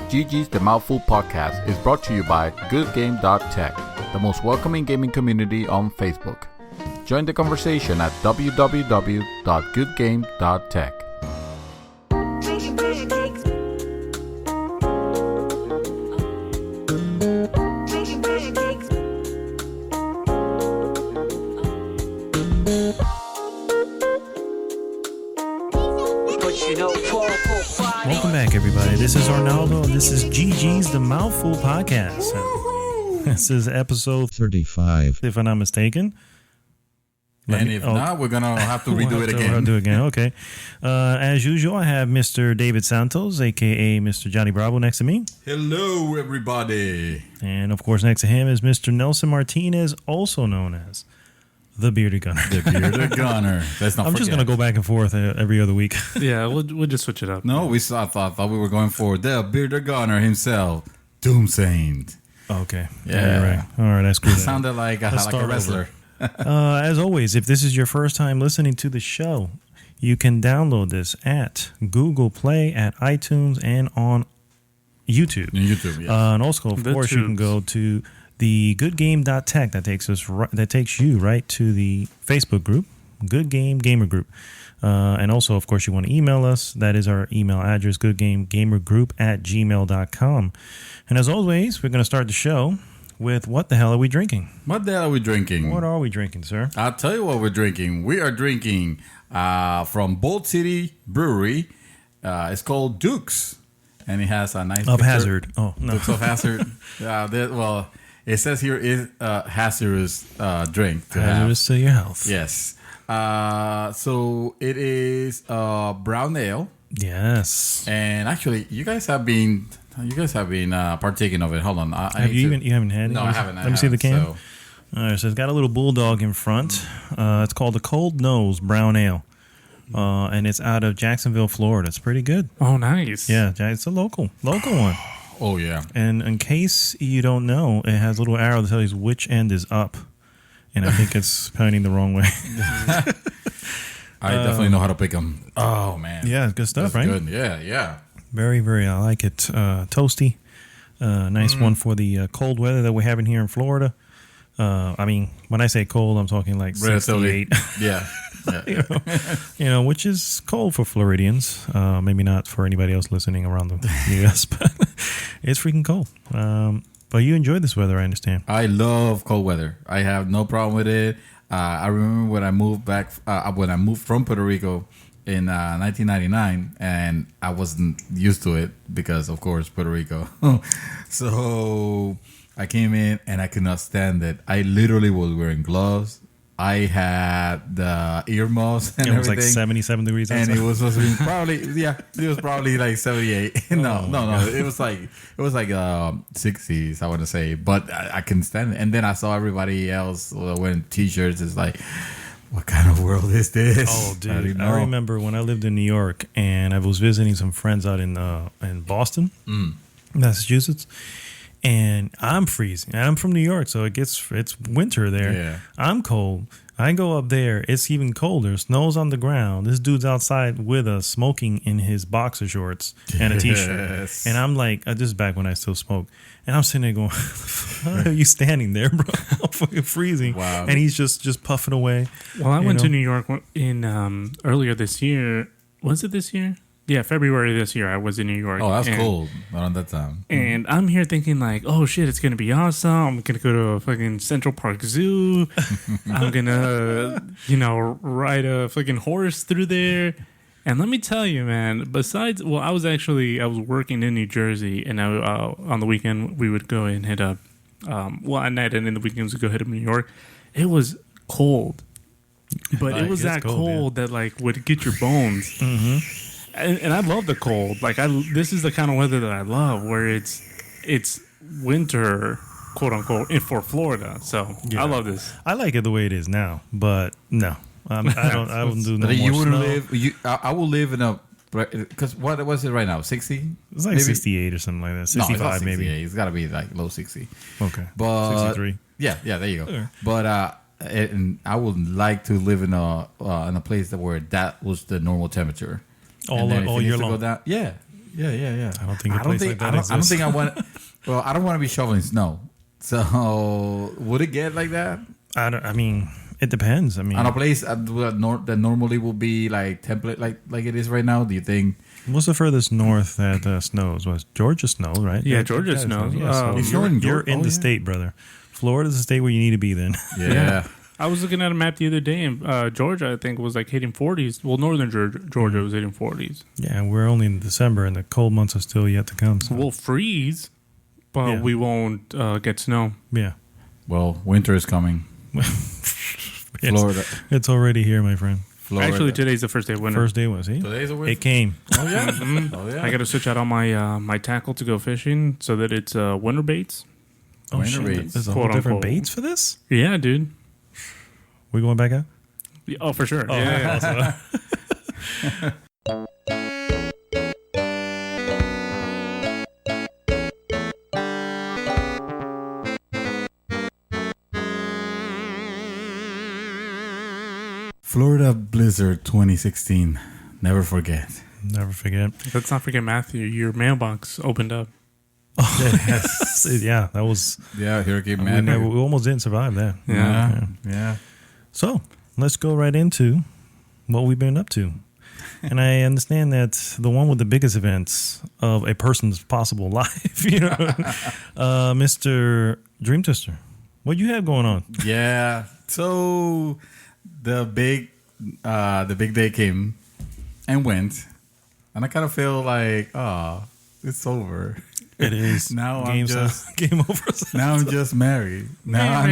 GG's The Mouthful podcast is brought to you by goodgame.tech, the most welcoming gaming community on Facebook. Join the conversation at www.goodgame.tech. Welcome back, everybody. This is Arnaldo, and this is GG's The Mouthful podcast. This is episode 35, if I'm not mistaken. If not, we're going to have to redo it again. We'll do it again, okay. As usual, I have Mr. David Santos, a.k.a. Mr. Johnny Bravo, next to me. Hello, everybody. And, of course, next to him is Mr. Nelson Martinez, also known as the Bearded Gunner. The Bearded Gunner. Let's not I'm just going to go back and forth every other week. Yeah, we'll just switch it up. No, we thought we were going for the Bearded Gunner himself, Doom Saint. Okay. Yeah. Right. All right, that's cool. Sounded like a wrestler. As always, if this is your first time listening to the show, you can download this at Google Play, at iTunes, and on YouTube. YouTube, yes. And also, of course, you can go to the goodgame.tech that takes you right to the Facebook group, Good Game Gamer Group. And also, of course, you want to email us. That is our email address, goodgamegamergroup@gmail.com. And as always, we're going to start the show with what the hell are we drinking? What the hell are we drinking? What are we drinking, sir? I'll tell you what we're drinking. We are drinking from Bolt City Brewery. It's called Dukes. And it has a nice Of picture. Hazard. Oh, no. Dukes of Hazard. Well, it says here is hazardous drink to Hazardous to your health. Yes. So it is brown ale. Yes. And actually, you guys have been partaking of it. Hold on. You haven't had it? No, I haven't. Let me see the can. All right, so it's got a little bulldog in front. It's called the Cold Nose Brown Ale. And it's out of Jacksonville, Florida. It's pretty good. Oh, nice. Yeah, it's a local one. Oh, yeah. And in case you don't know, it has a little arrow that tells you which end is up. And I think it's pointing the wrong way. I definitely know how to pick them. Oh, man. Yeah, good stuff, That's right? Good. Yeah. Very, very, I like it. Toasty. Nice one for the cold weather that we're having here in Florida. I mean, when I say cold, I'm talking like 68. Yeah. you know, which is cold for Floridians. Maybe not for anybody else listening around the U.S., but it's freaking cold. But you enjoy this weather, I understand. I love cold weather. I have no problem with it. I remember when I moved from Puerto Rico in 1999, and I wasn't used to it because, of course, Puerto Rico. So I came in and I could not stand it. I literally was wearing gloves. I had the earmuffs and everything. It was like 77 degrees outside. And it was supposed to be probably like 78. No. It was like 60s, I want to say. But I couldn't stand it. And then I saw everybody else wearing t-shirts. It's like, what kind of world is this? Oh, dude. I remember when I lived in New York and I was visiting some friends out in Boston, Massachusetts. And I'm freezing. I'm from New York, so it's winter there. Yeah. I'm cold. I go up there. It's even colder. Snow's on the ground. This dude's outside with us, smoking in his boxer shorts and a t-shirt. And I'm like, this is back when I still smoked. And I'm sitting there going, how are you standing there, bro? I'm fucking freezing. Wow. And he's just puffing away. Well, I went to New York in earlier this year. Was it this year? Yeah, February this year, I was in New York. Oh, that's cool. Around that time. And I'm here thinking like, oh, shit, it's going to be awesome. I'm going to go to a fucking Central Park Zoo. I'm going to, ride a fucking horse through there. And let me tell you, man, I was working in New Jersey. And on the weekend, we would go and hit up, at night and in the weekends, we'd go hit up New York. It was cold. But it was that cold that, like, would get your bones. Mm-hmm. And I love the cold. Like this is the kind of weather that I love, where it's winter, quote unquote, for Florida. So yeah. I love this. I like it the way it is now, but no, I wouldn't do no more you wouldn't snow. live. I will live in a because what was it right now? 60? It's like maybe? 68 or something like that. 65 no, it's maybe. It's got to be like low 60. Okay, but 63. Yeah, there you go. Okay. But and I would like to live in a place where that was the normal temperature. All year long. Yeah, Yeah. I don't think a place like that I don't exists. think I want. Well, I don't want to be shoveling snow. So would it get like that I mean, it depends. I mean, on a place that normally will be like template like it is right now? Do you think? what's the furthest north that snows? Was Georgia snows, right? Yeah, Georgia snows. Yeah, so It's you're, snowing you're Georgia? in Oh, the yeah. state, brother. Florida's the state where you need to be then. Yeah. I was looking at a map the other day, and Georgia, I think, was like hitting 40s. Well, northern Georgia was hitting 40s. Yeah, we're only in December, and the cold months are still yet to come. So. We'll freeze, but Yeah. we won't get snow. Yeah. Well, winter is coming. Florida. It's already here, my friend. Florida. Actually, today's the first day of winter. First day was, see? Today's a winter. It came. Oh yeah. Mhm. Oh yeah. I got to switch out all my my tackle to go fishing so that it's winter baits. Oh, Winter shit. baits. There's a Quote, whole different unquote. baits for this? Yeah, dude. We going back out? Yeah, oh, for sure. Oh, yeah. Florida Blizzard 2016. Never forget. Never forget. Let's not forget, Matthew, your mailbox opened up. Yes. Yeah, that was. Yeah, Hurricane We, Matthew. we almost didn't survive that. Yeah. So let's go right into what we've been up to. And I understand that the one with the biggest events of a person's possible life, Mr. Dream Twister, what you have going on? Yeah. So the big day came and went, and I kind of feel like, it's over. It is Now I'm game just- game over. Now I'm just married. Now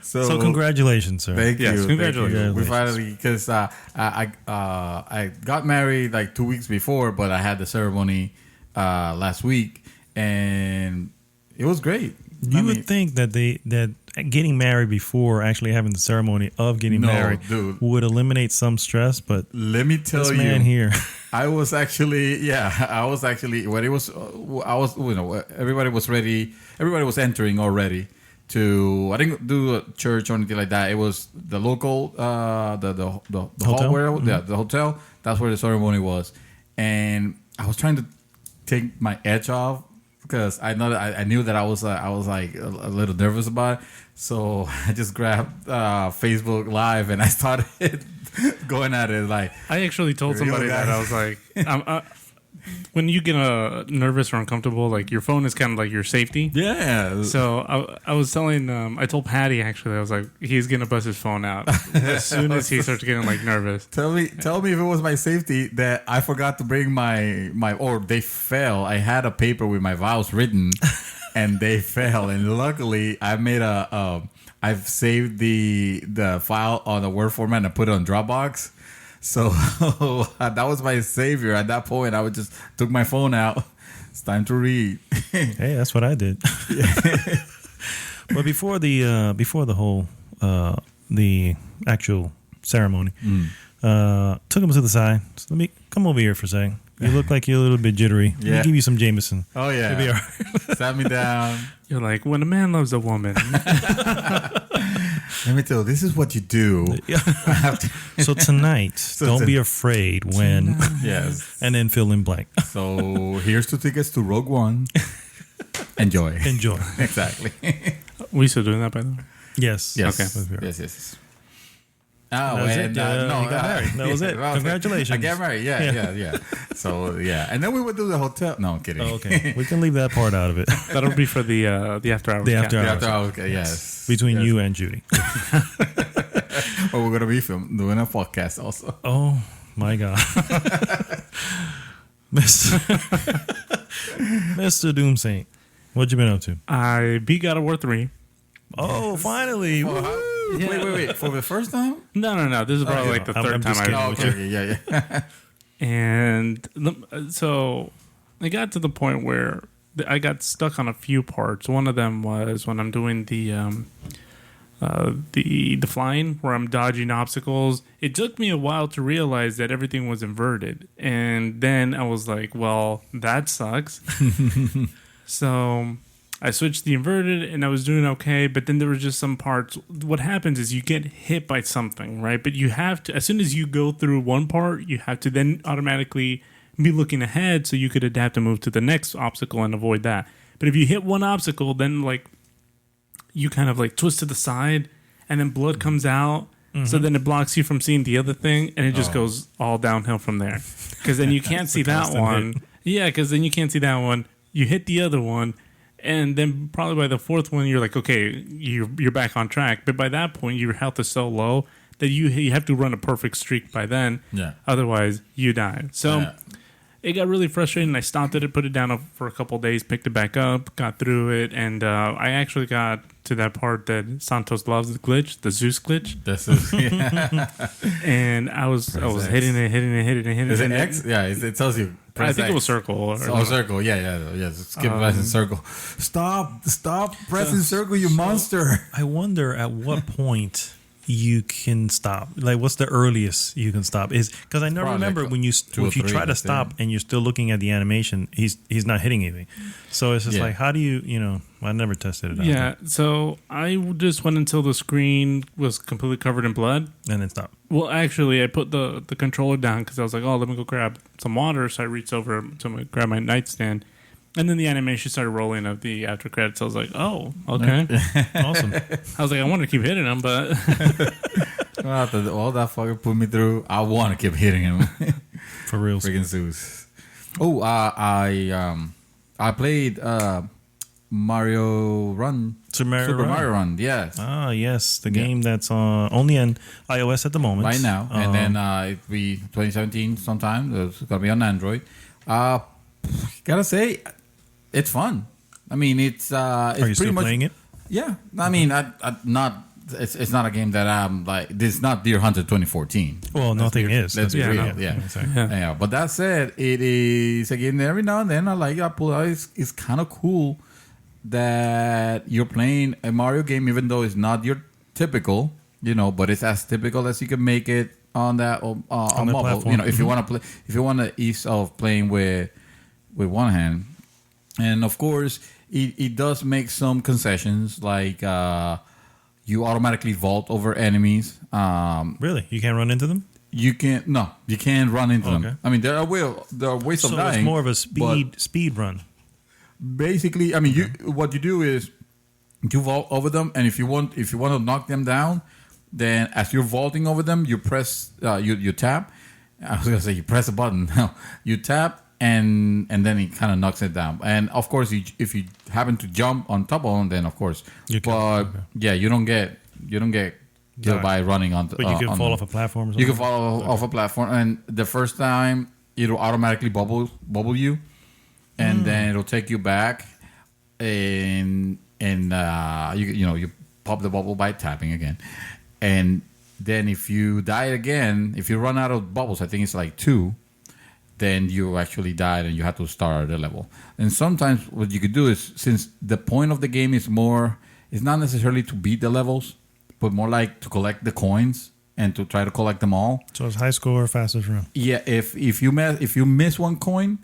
So congratulations, sir. Thank Yes, you. congratulations. Thank you. We finally, because I got married like 2 weeks before, but I had the ceremony last week, and it was great. You would think that that getting married before actually having the ceremony of getting No, married dude. would eliminate some stress, but Let me tell this you, man here, I was actually when it was everybody was ready. Everybody was entering already. I didn't do a church or anything like that. It was the local, the Hotel? hall where the hotel. That's where the ceremony was, and I was trying to take my edge off because I knew that I was like a little nervous about it. So I just grabbed Facebook Live and I started going at it like. I actually told Real somebody that guy. I was like, when you get nervous or uncomfortable, like your phone is kind of like your safety. Yeah. So I was telling, I told Patty actually, I was like, he's gonna bust his phone out as soon as he starts getting like nervous. Tell me if it was my safety that I forgot to bring my or they fell. I had a paper with my vows written, and they fell. And luckily, I made I've saved the file on a Word format and put it on Dropbox. So that was my savior. At that point, I just took my phone out. It's time to read. hey, that's what I did. But before the whole the actual ceremony, took him to the side. So let me come over here for a second. You look like you're a little bit jittery. Let me Yeah. give you some Jameson. Oh yeah. You'll be all right. Sat me down. You're like, when a man loves a woman, Let me tell you, this is what you do. So tonight, don't be afraid when, Yes. and then fill in blank. So here's 2 tickets to Rogue One. Enjoy. Enjoy. Exactly. we still doing that by the way. Yes. Yes. Okay. Yes. Oh, That was and it. No, You got married. That was it. well, Congratulations. I got married. Yeah. So yeah, and then we would do the hotel. No, I'm kidding. Oh, okay. We can leave that part out of it. That'll be for the after hours. The after cast. hours. Okay, yes. Between Yes. you and Judy. Oh, we're gonna be doing a podcast also. Oh my God. Mr. Mr. Doom Saint. What you been up to? I beat God of War 3. Oh, finally. Oh, Woo. Wait. For the first time? No. This is probably like the I'm third just time kidding. I Oh, okay. Yeah. And so I got to the point where I got stuck on a few parts. One of them was when I'm doing the flying, where I'm dodging obstacles. It took me a while to realize that everything was inverted, and then I was like, "Well, that sucks." So I switched the inverted and I was doing okay, but then there were just some parts. What happens is you get hit by something, right? But you have to, as soon as you go through one part, you have to then automatically be looking ahead so you could adapt and move to the next obstacle and avoid that. But if you hit one obstacle, then like you kind of like twist to the side and then blood comes out. So then it blocks you from seeing the other thing, and it just goes all downhill from there. Because then you can't see that one. Yeah, because then you can't see that one. You hit the other one, and then probably by the fourth one, you're like, okay, you're back on track. But by that point, your health is so low that you have to run a perfect streak by then. Yeah. Otherwise, you die. So it got really frustrating. I stopped it, put it down for a couple of days, picked it back up, got through it, and I actually got to that part that Santos loves, the glitch, the Zeus glitch. This is And I was hitting it. Is it X? Yeah, it tells you. I think X. it was circle. Circle. Yeah. Skip pressing circle. Stop pressing circle, you monster. I wonder at what point you can stop. Like, what's the earliest you can stop? Is because I never remember like when you try to stop and you're still looking at the animation, he's not hitting anything. So it's just like, how do you I never tested it out. Yeah, so I just went until the screen was completely covered in blood. And then stop. Well, actually, I put the controller down because I was like, oh, let me go grab some water. So I reached over to grab my nightstand. And then the animation started rolling of the after credits. I was like, oh, okay. Awesome. I was like, I want to keep hitting him, but... After all that fucker put me through, I want to keep hitting him. For real. Freaking Zeus. Oh, I played Mario Run. Super Mario Run, yes. Ah, yes. The game that's only on iOS at the moment. Right now. And then it'll be 2017 sometime. It's going to be on Android. Gotta say, it's fun. I mean, it's Are you still playing it? Yeah. I mean, it's not a game that I'm like, this is not Deer Hunter 2014. Well, nothing is. Let's be real. Yeah. Yeah. But that said, it is, again, every now and then I pull out, it's kind of cool that you're playing a Mario game, even though it's not your typical, but it's as typical as you can make it on that on mobile. Platform. If you want to play, if you want the ease of playing with one hand, and of course it does make some concessions, like you automatically vault over enemies. Really, you can't run into them? You can't run into them. I mean, there are ways of dying. So it's more of a speed run. Basically, I mean, what you do is you vault over them, and if you want to knock them down, then as you're vaulting over them, you press you tap. I was gonna say you press a button. No, you tap. And then it kind of knocks it down. And of course, if you happen to jump on top of them, then of course. You don't get killed by running on. But you can fall off a platform. Or something? You can fall off a platform, and the first time it'll automatically bubble you, and then it'll take you back, and you pop the bubble by tapping again, and then if you die again, if you run out of bubbles, I think it's like 2. Then you actually died and you have to start the level. And sometimes what you could do is, since the point of the game is not necessarily to beat the levels, but more like to collect the coins and to try to collect them all. So it's high score, fastest run. Yeah, if you miss one coin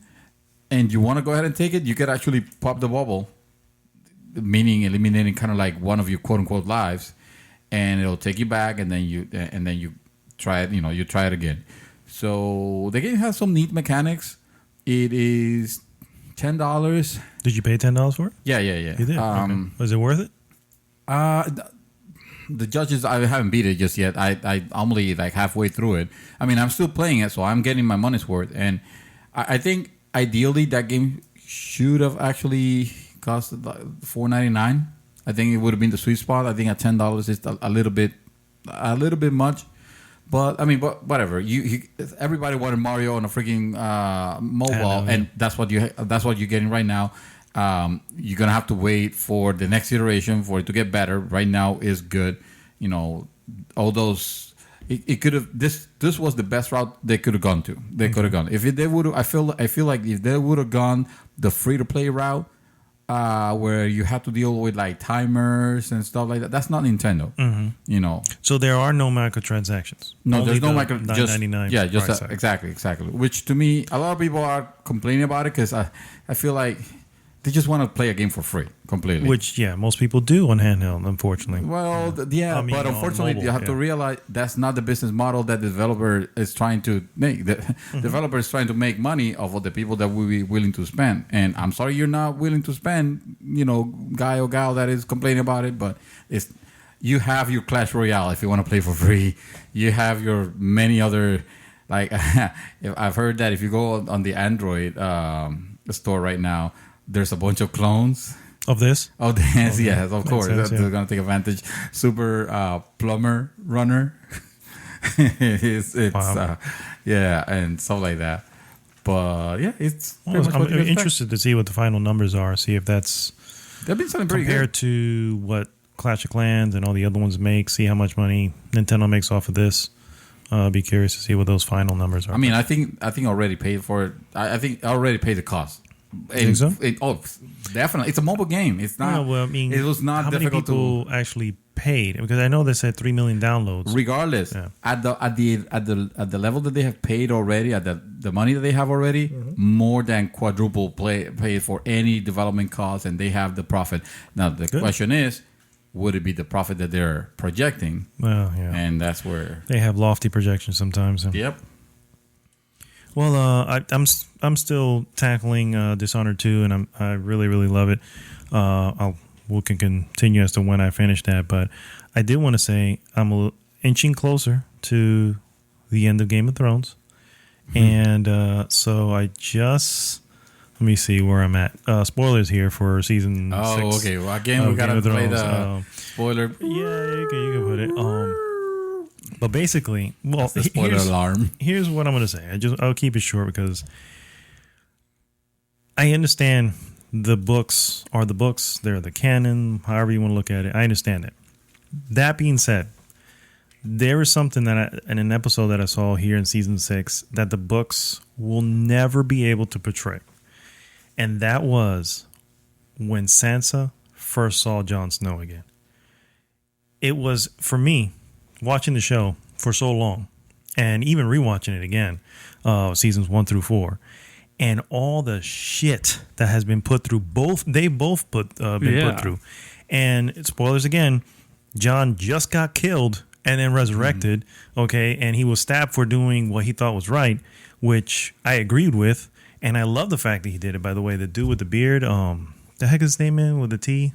and you want to go ahead and take it, you could actually pop the bubble, meaning eliminating kind of like one of your quote unquote lives, and it'll take you back, and then you try it. You try it again. So the game has some neat mechanics. It is $10. Did you pay $10 for it? Yeah. You did? Okay. Was it worth it? The judges, I haven't beat it just yet. I'm only like halfway through it. I mean, I'm still playing it, so I'm getting my money's worth. And I think ideally that game should have actually cost $4.99. I think it would have been the sweet spot. I think at $10 is a little bit much. But I mean, whatever. Everybody wanted Mario on a freaking mobile, and that's what you're getting right now. You're gonna have to wait for the next iteration for it to get better. Right now is good. All those. It could have. This was the best route they could have gone to. They could have gone. If they would have, I feel like if they would have gone the free to play route, where you have to deal with like timers and stuff like that. That's not Nintendo. So there are no microtransactions. No, only there's no micro. Just $9.99. exactly. Which to me, a lot of people are complaining about it because I feel like They just want to play a game for free, completely. Which, yeah, most people do on handheld, unfortunately. Well, yeah, I mean, but unfortunately, mobile, you have to realize that's not the business model that the developer is trying to make. The developer is trying to make money off of the people that will be willing to spend. And I'm sorry you're not willing to spend, guy or gal that is complaining about it, but you have your Clash Royale if you want to play for free. You have your many other, like, I've heard that if you go on the Android store right now, there's a bunch of clones of this. Oh, yes, yes, of course. Sense, They're gonna take advantage. Super plumber runner. it's wow. Yeah, and stuff like that. But yeah, it's. I'm interested to see what the final numbers are. See if that's they've been selling pretty compared good to what Clash of Clans and all the other ones make. See how much money Nintendo makes off of this. Be curious to see what those final numbers are. I mean, I think I already paid for it. I think I already paid the cost. Think so? Definitely. It's a mobile game. It's not. Well, I mean, it was not how difficult many people actually paid? Because I know they said 3 million downloads. Regardless, at the level that they have paid already, at the money that they have already, more than quadruple paid for any development costs, and they have the profit. Now the question is, would it be the profit that they're projecting? Well, yeah, and that's where they have lofty projections sometimes. Yep. Well, I'm still tackling Dishonored 2, and I really love it. We can continue as to when I finish that, but I did want to say I'm inching closer to the end of Game of Thrones, and so I just let me see where I'm at. Spoilers here for season 6. Oh, okay. Well, again, we gotta play the spoiler. Yeah, you can put it. But basically, well, the spoiler alarm. Here's what I'm going to say. I'll keep it short because I understand the books are the books. They're the canon, however you want to look at it. I understand it. That being said, there is something that in an episode that I saw here in season 6 that the books will never be able to portray. And that was when Sansa first saw Jon Snow again. It was, for me, watching the show for so long and even rewatching it again, seasons 1 through 4, and all the shit that has been put through been put through. And spoilers again, Jon just got killed and then resurrected, okay, and he was stabbed for doing what he thought was right, which I agreed with, and I love the fact that he did it, by the way. The dude with the beard, the heck is his name, man, with the T?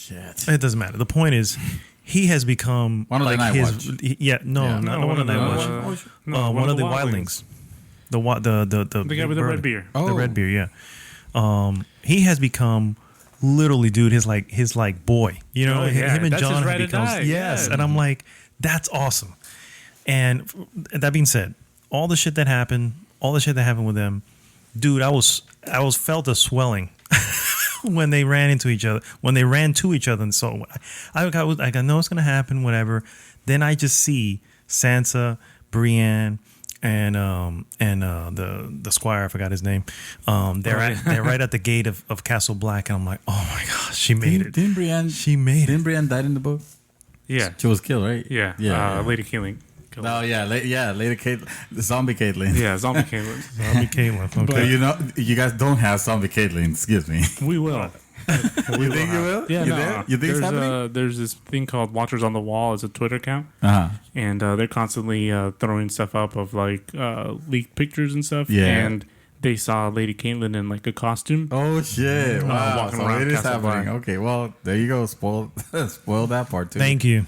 Shit. It doesn't matter. The point is, he has become one of the Night Watch. Not one of the Night Watch. One of the wildlings. The guy with the red beard. Oh. The red beard, yeah. He has become literally, dude, his boy. You know, him and that's Jon have become yes, yeah. And I'm like, that's awesome. And that being said, all the shit that happened with them, dude, I felt a swelling. When they ran to each other, and so I was like, I know it's gonna happen, whatever. Then I just see Sansa, Brienne, and the squire, I forgot his name. They're right at the gate of Castle Black, and I'm like, oh my gosh, she made it. Didn't Brienne die in the book? Yeah, she was killed, right? Yeah. Lady Caitlyn. Oh Lady Caitlyn, the zombie Caitlyn. Yeah, zombie Caitlyn. Zombie Caitlyn. Okay. But you guys don't have zombie Caitlyn. Excuse me. We will. You think you will? Yeah, You think it's happening? There's this thing called Watchers on the Wall. It's a Twitter account, and they're constantly throwing stuff up of like leaked pictures and stuff. Yeah. And they saw Lady Caitlyn in like a costume. Oh shit! Wow, walking so around it is Castle happening. Black. Okay, well there you go. Spoil that part too. Thank you.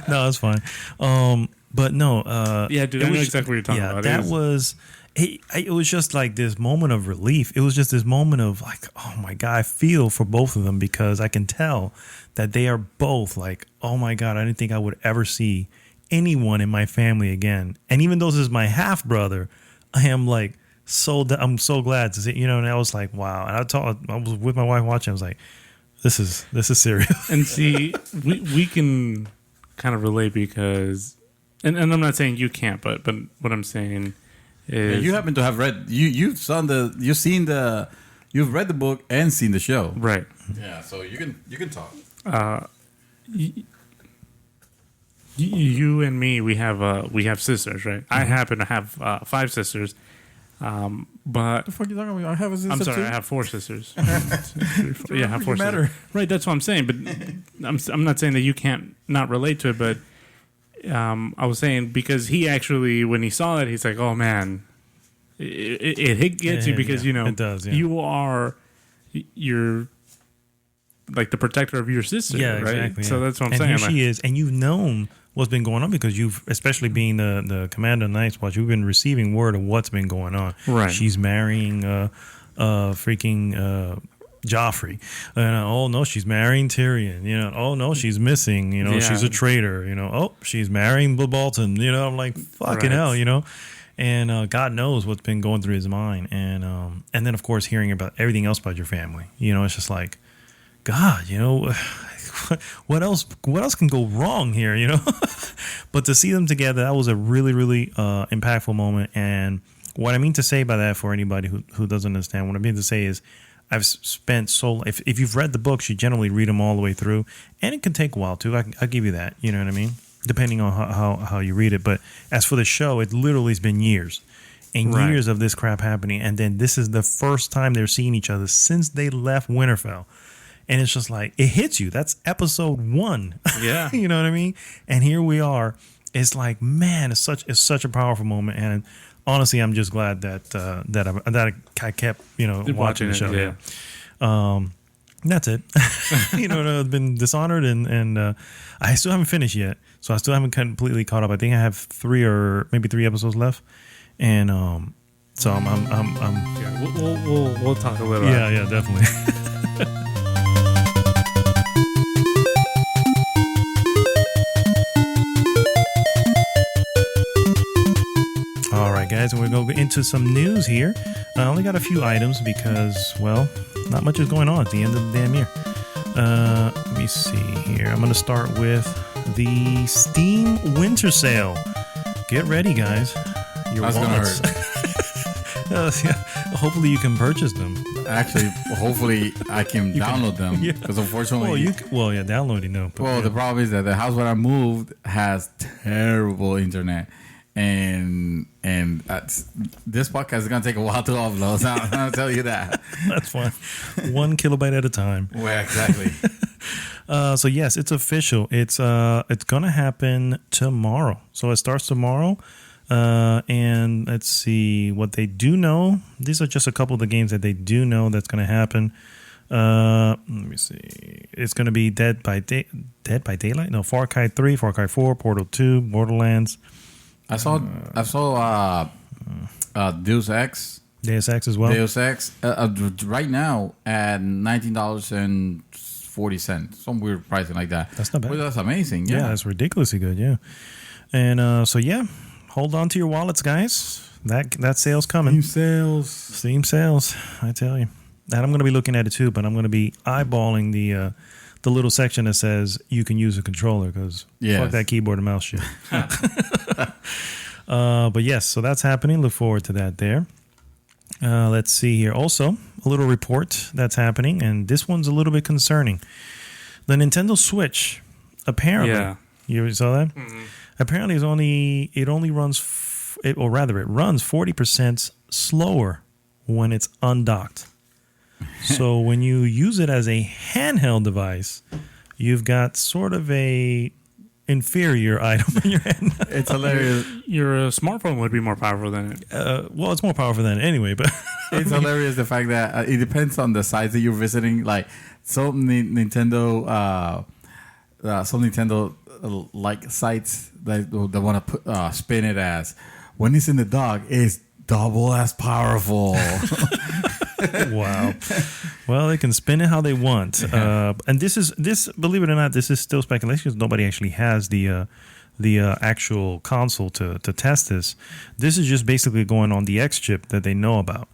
No, that's fine. But no, dude, I know exactly what you're talking about. That was it was just like this moment of relief. It was just this moment of like, oh my God, I feel for both of them because I can tell that they are both like, oh my God, I didn't think I would ever see anyone in my family again. And even though this is my half brother, I am like I'm so glad to see, and I was like, wow. And I was with my wife watching. I was like, this is serious. And see, we can kind of relate because. And I'm not saying you can't, but what I'm saying is you happen to have read you've read the book and seen the show, right? Yeah, so you can talk. You and me, we have sisters, right? Mm-hmm. I happen to have 5 sisters. But the fuck you talking about? I have a sister I'm sorry, too. I have 4 sisters. Yeah, I have 4 sisters. Right, that's what I'm saying. But I'm not saying that you can't not relate to it. But I was saying because he actually, when he saw it, he's like, "Oh man, it gets you because it does. Yeah. you're like the protector of your sister, Yeah, right? exactly. So yeah. that's what I'm and saying. Here she is, and you've known what's been going on because you've, especially being the commander of Night's Watch, you've been receiving word of what's been going on. Right. She's marrying freaking Joffrey. Oh no, she's marrying Tyrion. Oh no, she's missing. She's a traitor. Oh, she's marrying Bill Bolton. I'm like, fucking hell. And God knows what's been going through his mind. And then of course hearing about everything else about your family. It's just like, God, what else can go wrong here, But to see them together, that was a really, really impactful moment. And what I mean to say by that, for anybody who doesn't understand, what I mean to say is I've spent if you've read the books, you generally read them all the way through, and it can take a while too. I'll give you that, you know what I mean, depending on how you read it. But as for the show, it literally has been years and years of this crap happening, and then this is the first time they're seeing each other since they left Winterfell. And it's just like, it hits you. That's episode 1. Yeah. You know what I mean? And here we are. It's like, man, it's such a powerful moment. And honestly, I'm just glad that I kept, watching the show. Yeah. That's it. I've been Dishonored and I still haven't finished yet. So I still haven't completely caught up. I think I have 3 episodes left. And so I'm yeah, we'll talk a little. Yeah, definitely. All right, guys, and we're going to go into some news here. I only got a few items because, well, not much is going on at the end of the damn year. Let me see here. I'm going to start with the Steam Winter Sale. Get ready, guys. Your That's going to hurt. Hopefully you can purchase them. Actually, hopefully I can download them. Because unfortunately... downloading them. The problem is that the house where I moved has terrible internet. And this podcast is going to take a while to upload. So I'm going to tell you that. That's fine. 1 kilobyte at a time. Well, exactly. So yes, it's official. It's going to happen tomorrow. So it starts tomorrow. And let's see what they do know. These are just a couple of the games that they do know that's going to happen. Let me see. It's going to be Dead by Daylight? No, Far Cry 3, Far Cry 4, Portal 2, Borderlands. I saw Deus Ex. Deus Ex as well. Deus Ex right now at $19.40, some weird pricing like that. That's not bad. Well, that's amazing. Yeah, that's ridiculously good. Yeah, and hold on to your wallets, guys. That sale's coming. Steam sales. I tell you, and I'm going to be looking at it too. But I'm going to be eyeballing the little section that says you can use a controller because fuck that keyboard and mouse shit. But yes, so that's happening. Look forward to that there. Let's see here. Also, a little report that's happening, and this one's a little bit concerning. The Nintendo Switch, apparently, you saw that? Mm-hmm. Apparently, it runs 40% slower when it's undocked. So when you use it as a handheld device, you've got sort of a inferior item in your hand. It's hilarious. Your smartphone would be more powerful than it. Well, it's more powerful than it anyway, but it's hilarious the fact that it depends on the sites that you're visiting. Like some Nintendo like sites that want to spin it as when it's in the dock, it's double as powerful. Wow. Well, they can spin it how they want. And this, believe it or not, this is still speculation because nobody actually has the actual console to test this. This is just basically going on the X chip that they know about.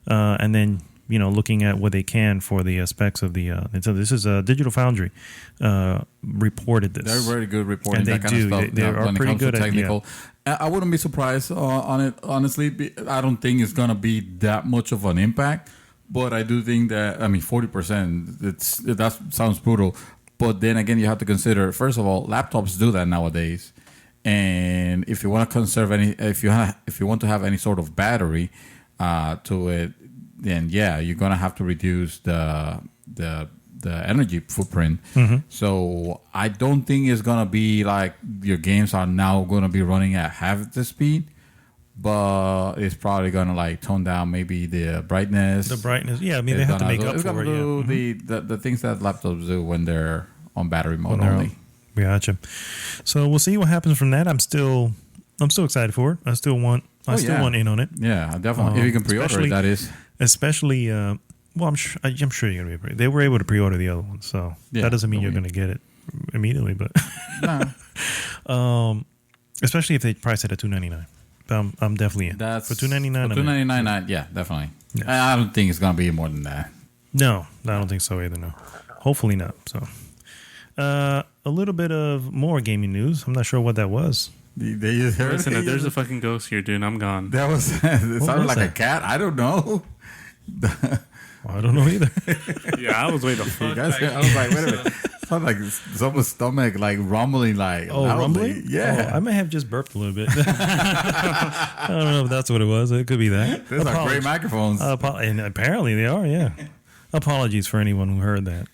And then, looking at what they can for the specs of the Nintendo. This is Digital Foundry reported this. They're very good reporting and that kind of stuff. They are pretty good at technical. I wouldn't be surprised on it, honestly. I don't think it's going to be that much of an impact, but I do think that, 40%, that sounds brutal. But then again, you have to consider, first of all, laptops do that nowadays. And if you want to conserve if you want to have any sort of battery, to it, then yeah, you're gonna have to reduce the energy footprint. So I don't think it's gonna be like your games are now gonna be running at half the speed, but it's probably gonna like tone down maybe the brightness. The brightness, yeah. I mean, they have to make up for it. Do the things that laptops do when they're on battery mode only. Gotcha. So we'll see what happens from that. I'm still excited for it. I still want in on it. Yeah, definitely. If you can pre-order it, that is. Especially, well, I'm sure you're gonna be. They were able to pre-order the other one, so that doesn't mean you're gonna get it immediately. But especially if they price it at $299, I'm definitely in. That's for $299. For $299, yeah, definitely. Yeah. I don't think it's gonna be more than that. No, I don't think so either. No, hopefully not. So, a little bit of more gaming news. I'm not sure what that was. They just heard Listen, if there's a fucking ghost here, dude, I'm gone. That was it sounded like a cat. I don't know. I don't know either. Yeah, I was way the fuck. I was like, wait a minute. It sounded like someone's stomach like rumbling, like rumbling. Yeah, I may have just burped a little bit. I don't know if that's what it was. It could be that. These are great microphones, and apparently they are. Yeah. Apologies for anyone who heard that.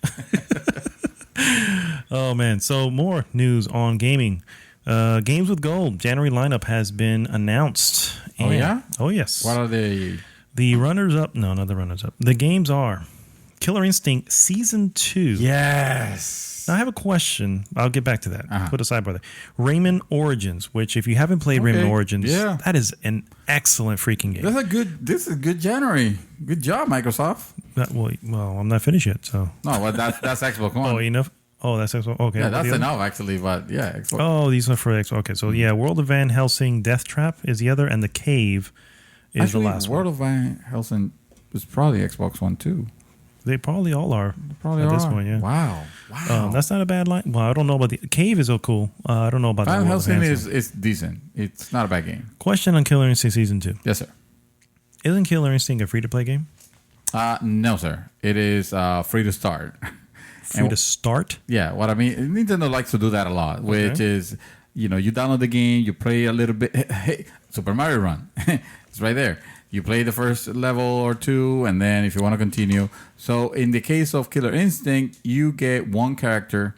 Oh man! So more news on gaming. Games with Gold January lineup has been announced. Oh yeah? Oh yes. What are they? The runners-up? No, not the runners-up. The games are Killer Instinct Season 2. Yes. Now, I have a question. I'll get back to that. Put a sidebar there. Rayman Origins, which if you haven't played Rayman Origins, that is an excellent freaking game. This is a good January. Good job, Microsoft. Well, I'm not finished yet, so. No, well, that's Xbox One. Oh, enough? Oh, that's Xbox. Okay. Yeah, that's enough, actually, but yeah. Xbox. Oh, these are for Xbox. Okay, so yeah, World of Van Helsing Death Trap is the other, and The Cave is actually, the last World one. of Van Helsing is probably Xbox One, too. They probably all are. This point, yeah. Wow. That's not a bad line. Well, I don't know about the Cave is so cool. I don't know about Van the Helsing is decent. It's not a bad game. Question on Killer Instinct Season 2. Yes, sir. Isn't Killer Instinct a free-to-play game? No, sir. It is free to start. Free to start? Yeah, what I mean, Nintendo likes to do that a lot, which is, you download the game, you play a little bit. Hey, Super Mario Run. It's right there. You play the first level or two, and then if you want to continue. So in the case of Killer Instinct, you get one character,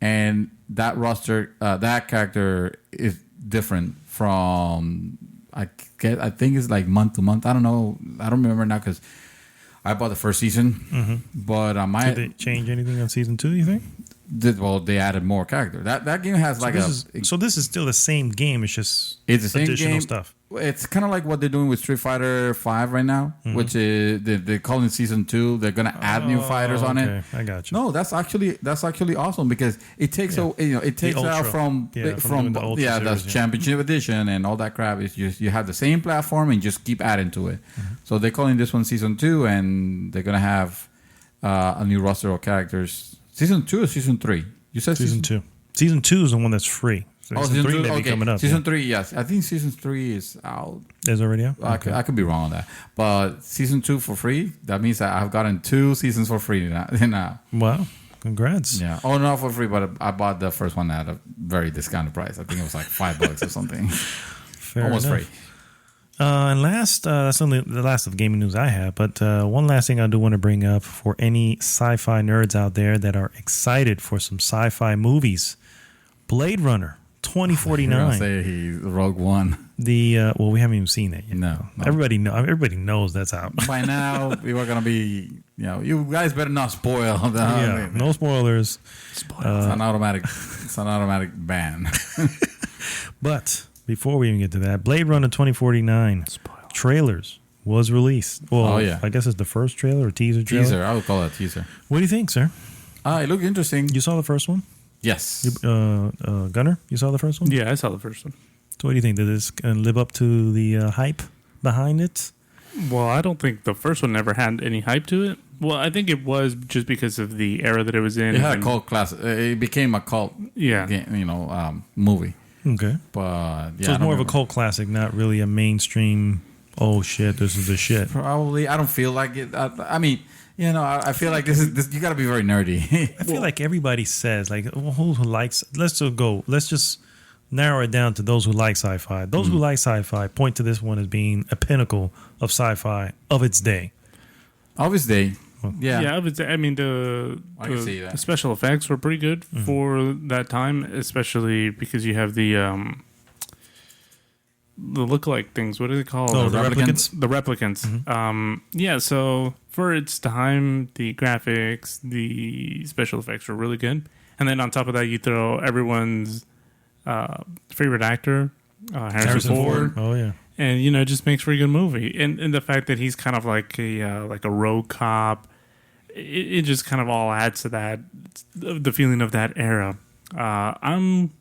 and that roster, that character is different from, I think it's like month to month. I don't know. I don't remember now because I bought the first season. But Did they change anything on Season 2, you think? They added more character. That game has so this is still the same game. It's just it's the same additional game. stuff. It's kind of like what they're doing with Street Fighter 5 right now, which is they're calling Season 2. They're gonna add new fighters on it. I got you. No, that's actually awesome because it takes it takes out from the Championship Edition and all that crap. It's just you have the same platform and just keep adding to it. So they're calling this one Season 2, and they're gonna have a new roster of characters. Season 2 or Season 3? You said Season 2. Season 2 is the one that's free. Season 3 may be coming up. Season 3, yes. I think Season 3 is out. Is already out? I could be wrong on that. But Season 2 for free, that means that I've gotten 2 seasons for free now. Wow. Congrats. Yeah. Oh, not for free, but I bought the first one at a very discounted price. I think it was like $5 or something. Fair Almost enough. free. And last, that's only the last of gaming news I have, but one last thing I do want to bring up for any sci-fi nerds out there that are excited for some sci-fi movies. Blade Runner 2049. I say he's Rogue One. We haven't even seen it yet. No. Everybody knows that's out. By now, we were gonna be. You guys better not spoil. No spoilers. It's an automatic ban. But before we even get to that, Blade Runner 2049 trailers was released. Well, I guess it's the first trailer or teaser trailer. Teaser, I would call it teaser. What do you think, sir? It looked interesting. You saw the first one? Yes. Gunner, you saw the first one? Yeah, I saw the first one. So what do you think? Did this live up to the hype behind it? Well, I don't think the first one ever had any hype to it. Well, I think it was just because of the era that it was in. It had a cult class. It became a cult game, movie. Okay. But so it's more of a cult classic, not really a mainstream, oh shit, this is the shit. Probably. I don't feel like it. I mean, I feel like this you got to be very nerdy. I feel like everybody says, like, who likes, let's just narrow it down to those who like sci-fi. Those who like sci-fi point to this one as being a pinnacle of sci-fi of its day. Of its day. Yeah. Yeah, I mean, I can see that. the special effects were pretty good for that time, especially because you have the look-alike things. What are they called? Oh, the replicants? The replicants. Yeah, so for its time, the graphics, the special effects were really good. And then on top of that, you throw everyone's favorite actor, Harrison Ford. Oh, yeah. And it just makes for a good movie. And the fact that he's kind of like a rogue cop, it just kind of all adds to that, the feeling of that era. I'm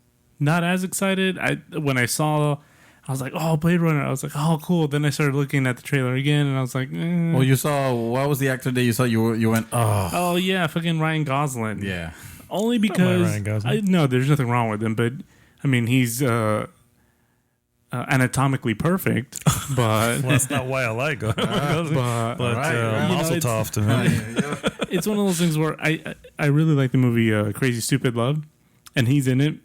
not as excited. When I saw, I was like, oh, Blade Runner. I was like, oh, cool. Then I started looking at the trailer again, and I was like, Well, you saw, what was the actor that you saw? You went, oh. Oh yeah, fucking Ryan Gosling. Yeah. Only because Ryan Gosling. no, there's nothing wrong with him, but I mean he's anatomically perfect, but Well, that's not why I like him. But right. Mazel it's- tov to him. it's one of those things where I really like the movie Crazy Stupid Love, and he's in it,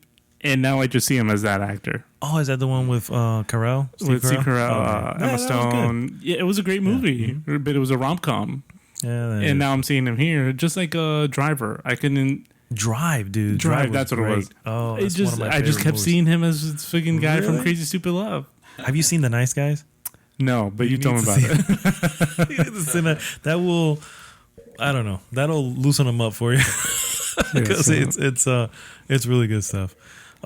and now I just see him as that actor Oh, is that the one with Carell? with Steve Carell, Oh, yeah. Emma that was Stone. Yeah, it was a great movie, but it was a rom-com, Yeah, that and is. now I'm seeing him here, just like a Driver. I couldn't Drive, dude. Drive. was That's what great. it was. Oh, It that's just one of my I just favorite kept movies. seeing him as this fucking guy from Really? Crazy Stupid Love. Have you seen The Nice Guys? No, but you need told me to about see it. You need to see that. That will, I don't know, that'll loosen them up for you because it's really good stuff.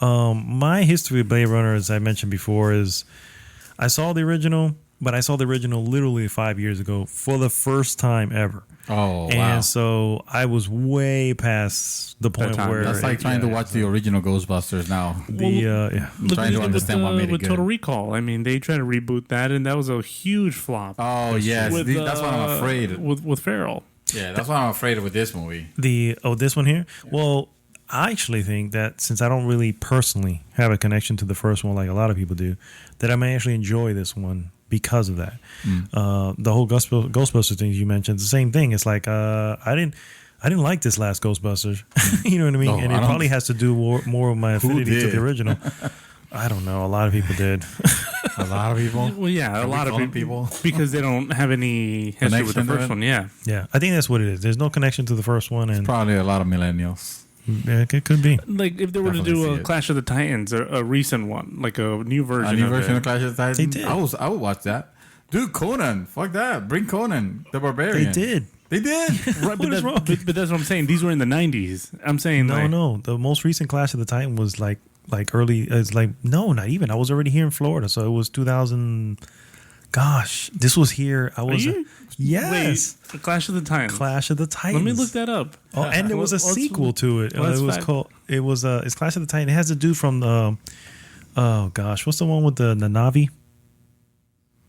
My history of Blade Runner, as I mentioned before, is I saw the original, but I saw the original literally 5 years ago for the first time ever. Oh, And wow. so I was way past the point time. where That's like trying to watch the original Ghostbusters now. yeah. I'm trying to understand what made it with good. Total Recall. I mean, they tried to reboot that, and that was a huge flop. Oh, yes. With, That's what I'm afraid. with Farrell. Yeah, that's what I'm afraid of with this movie. This one here. Well, I actually think that since I don't really personally have a connection to the first one like a lot of people do, that I may actually enjoy this one because of that. The whole Ghostbusters thing you mentioned, the same thing. It's like I didn't like this last Ghostbusters. You know what I mean? Oh, And I it don't- probably has to do more with my affinity to did? the original. I don't know. A lot of people did. A lot of people. Well, yeah, Can a we lot of call them people? because they don't have any history with the Connection to first it? one. Yeah, Yeah, I think that's what it is. There's no connection to the first one, and Probably a lot of millennials. yeah, it could be. like if they were to Definitely do see a it. Clash of the Titans, a recent one, like a new version, A new of version it. of Clash of the Titans. They did. I would watch that. Dude, Conan. Fuck that. Bring Conan, the Barbarian. They did. They did. Right, What is wrong? but that's what I'm saying. These were in the 90s. I'm saying No. The most recent Clash of the Titan was like early. It's like no, not even. I was already here in Florida, so it was 2000. Gosh, this was here. I was. you? Yes, Wait, Clash of the Titans. Clash of the Titans. Let me look that up. Oh, and there was a Let's- sequel to it. let's It was fact- called. It was. It's Clash of the Titan. It has a dude from the. Oh gosh, what's the one with the Navi?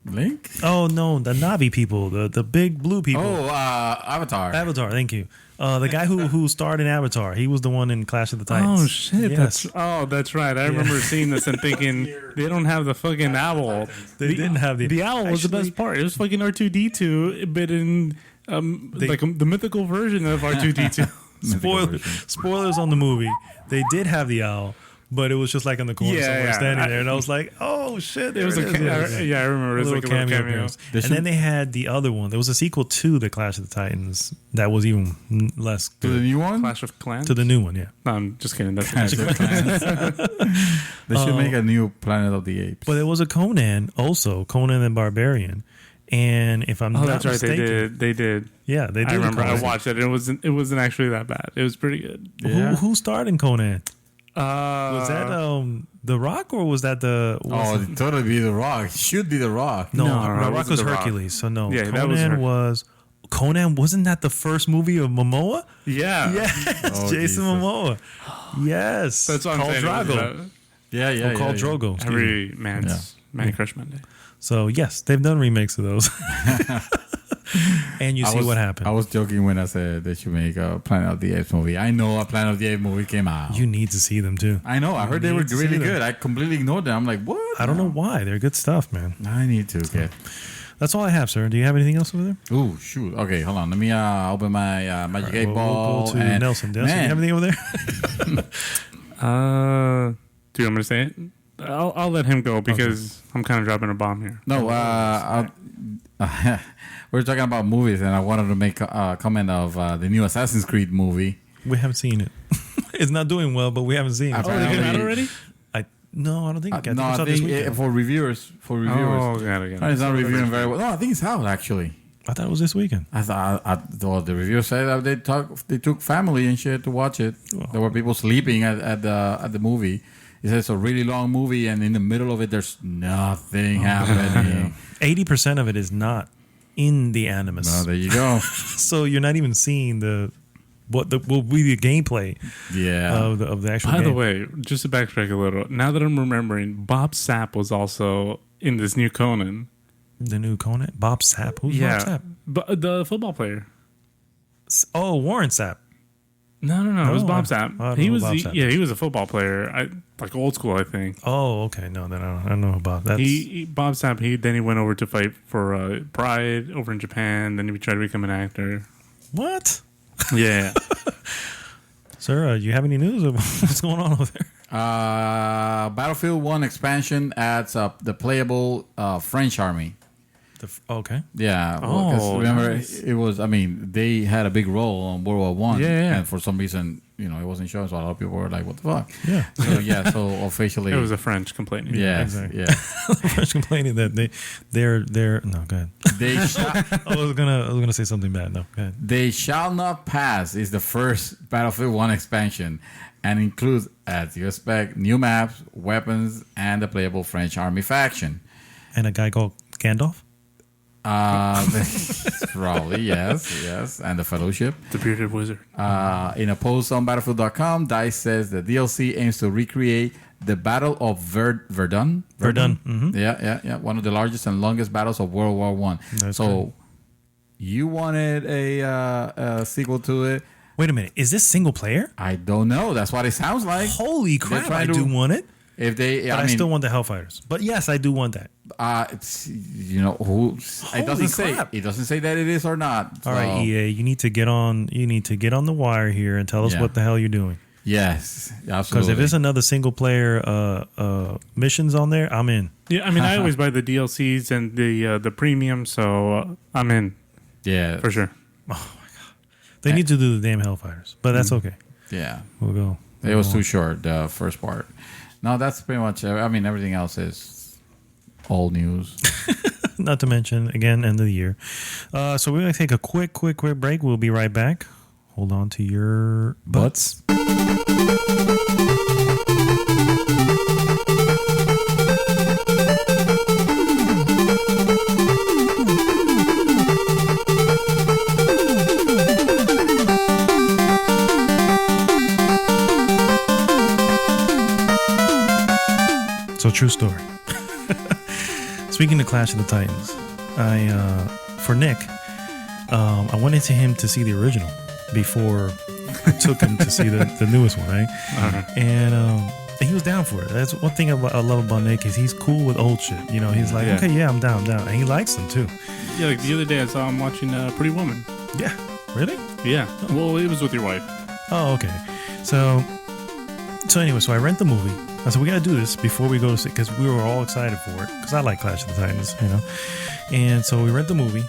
Link? Oh no, the Navi people, the big blue people. Oh, Avatar. Avatar. Thank you. The guy who starred in Avatar. He was the one in Clash of the Titans. Oh shit! Yes. That's right. I remember seeing this and thinking they don't have the fucking owl. They didn't have The owl was the best part. It was fucking R2D2, but in the mythical version of R2D2. Spoilers on the movie. They did have the owl, but it was just like in the corner Yeah, somewhere yeah. standing there, and I was like, "Oh shit!" It was there a it is. I remember it was like a little cameo. appearance. They And should- then they had the other one. There was a sequel to the Clash of the Titans that was even less To the good. new one? Clash of Clans. To the new one, yeah. No, I'm just kidding. That's Clash of Clans. They should make a new Planet of the Apes. But there was a Conan also, Conan the Barbarian. And if I'm Oh, not that's right. mistaken, They did. yeah, they did. I remember. I Conan. watched it. It wasn't actually that bad. It was pretty good. Yeah. Who starred in Conan? Was that Uh, The Rock or was that the? Oh, it'd totally be The Rock. It should be The Rock. No, No, The it Rock wasn't was The Rock. Hercules. So no, Yeah, that Conan was Conan wasn't that the first movie of Momoa? yeah. Yes, Oh, Jason Jesus. Momoa. Yes, That's what I'm called saying. Drago. Yeah, yeah. Called Drogo. excuse me. Every man's Man Crush Monday. So yes, they've done remakes of those. And you see what happened. I was joking when I said they should make a Planet of the Apes movie. I know a Planet of the Apes movie came out. You need to see them too. I know. I heard they need were to see really them. good. I completely ignored them. I'm like, what? I don't know why. They're good stuff, man. I need to get. That's all I have, sir. Do you have anything else over there? Ooh, shoot. Okay, hold on. Let me open my Magic 8 We'll Ball. go to and Nelson. Nelson, man, you have anything over there? Do you want me to say it? I'll let him go because I'm kind of dropping a bomb here. No, we're talking about movies, and I wanted to make a comment of the new Assassin's Creed movie. We haven't seen it. It's not doing well, but we haven't seen it. Oh, they came out already? No, I don't think. No, I think for reviewers. Oh, got it. It's not reviewing very well. No, I think it's out actually. I thought it was this weekend. I thought the reviewer said that they took family and shit to watch it. Oh. There were people sleeping at the movie. He said it's a really long movie, and in the middle of it, there's nothing happening. 80% of it is not in the animus. Well, there you go. So you're not even seeing what will be the gameplay. Yeah. Of the actual. By game. the way, just to backtrack a little, now that I'm remembering, Bob Sapp was also in this new Conan. The new Conan, Bob Sapp. Who's Bob Sapp? But the football player. Oh, Warren Sapp. No, it was Bob I Sapp. don't He know was Bob Sapp. he was a football player, like old school, I think. Oh, okay. No, then I don't know about that. Bob Sapp. He went over to fight for Pride over in Japan. Then he tried to become an actor. What? Yeah. Sir, you have any news of what's going on over there? Battlefield 1 expansion adds up the playable French army. Okay. Yeah. Because remember, nice. it was, they had a big role on World War One. Yeah. And for some reason, it wasn't showing, so a lot of people were like, what the fuck? Yeah. So officially. It was a French complaining. Yeah. Exactly. Yeah. The French complaining that they're no, go ahead. I was gonna say something bad. No, go ahead. They Shall Not Pass is the first Battlefield 1 expansion and includes, as you expect, new maps, weapons, and the playable French army faction. And a guy called Gandalf. Probably, yes. And the Fellowship. The bearded wizard. In a post on Battlefield.com, DICE says the DLC aims to recreate the Battle of Verdun. Mm-hmm. Yeah. One of the largest and longest battles of World War One. So you wanted a sequel to it. Wait a minute. Is this single player? I don't know. That's what it sounds like. Holy crap! I do want it. If they, I still want the Hellfighters. But yes, I do want that. It doesn't say. It doesn't say that it is or not. All right, EA, you need to get on. You need to get on the wire here and tell us what the hell you're doing. Yes, absolutely. Because if it's another single player missions on there, I'm in. Yeah, I always buy the DLCs and the premium, so I'm in. Yeah, for sure. Oh my god, they need to do the damn Hellfighters, but that's okay. Yeah, we'll go. It was too short, the first part. No, that's pretty much. Everything else is old news. Not to mention, again, end of the year. So we're going to take a quick break. We'll be right back. Hold on to your butts. So, true story. Speaking of Clash of the Titans, for Nick, I went into him to see the original before I took him to see the newest one, right? Uh-huh. And he was down for it. That's one thing I love about Nick is he's cool with old shit. He's like, okay, yeah, I'm down. And he likes them too. Yeah, like the other day I saw him watching Pretty Woman. Yeah. Really? Yeah. Well, it was with your wife. Oh, okay. So anyway, I rent the movie. I said, we got to do this before we go to see, because we were all excited for it, because I like Clash of the Titans, And so we rent the movie.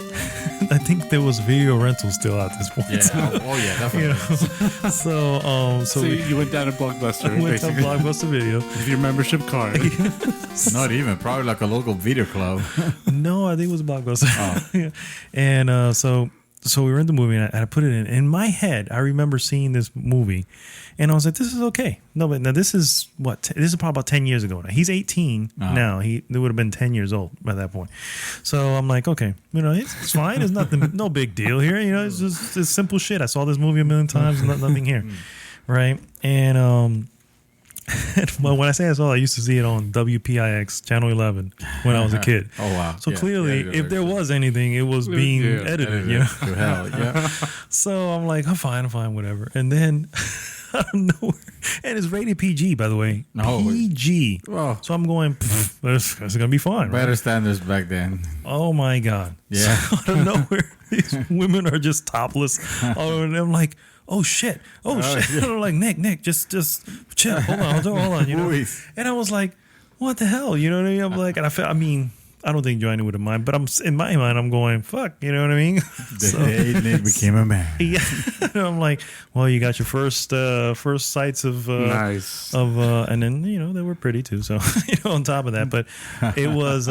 I think there was video rental still at this point. Yeah. Oh yeah, definitely. So you went down to Blockbuster. I went to Blockbuster Video. With your membership card. Not even. Probably like a local video club. No, I think it was Blockbuster. Oh. Yeah. And so we rent the movie, and I put it in. In my head, I remember seeing this movie, and I was like, this is okay. No, but now this is what? This is probably about 10 years ago now. He's 18 now. He would have been 10 years old by that point. So I'm like, okay, it's fine. It's nothing, no big deal here. It's just it's simple shit. I saw this movie a million times, nothing here. Right? And well, when I say I saw, I used to see it on WPIX Channel 11 when I was a kid. Oh wow! So clearly, if there was anything, it was being edited. To hell, yeah. So I'm like, I'm fine, whatever. And then out of nowhere, and it's rated PG, by the way. No, PG. Well, so I'm going, this is gonna be fine. Better right? standards back then. Oh my god! Yeah. So out of nowhere, these women are just topless. Oh, and I'm like, oh shit. And I'm like, Nick, just chill. Hold on. You know? Movies. And I was like, what the hell? You know what I mean? I'm like, and I mean, I don't think Johnny would have mind, but in my mind, I'm going, fuck, you know what I mean? The day Nick became a man. Yeah. I'm like, well, you got your first sights of Nice. and then they were pretty too. So on top of that, but it was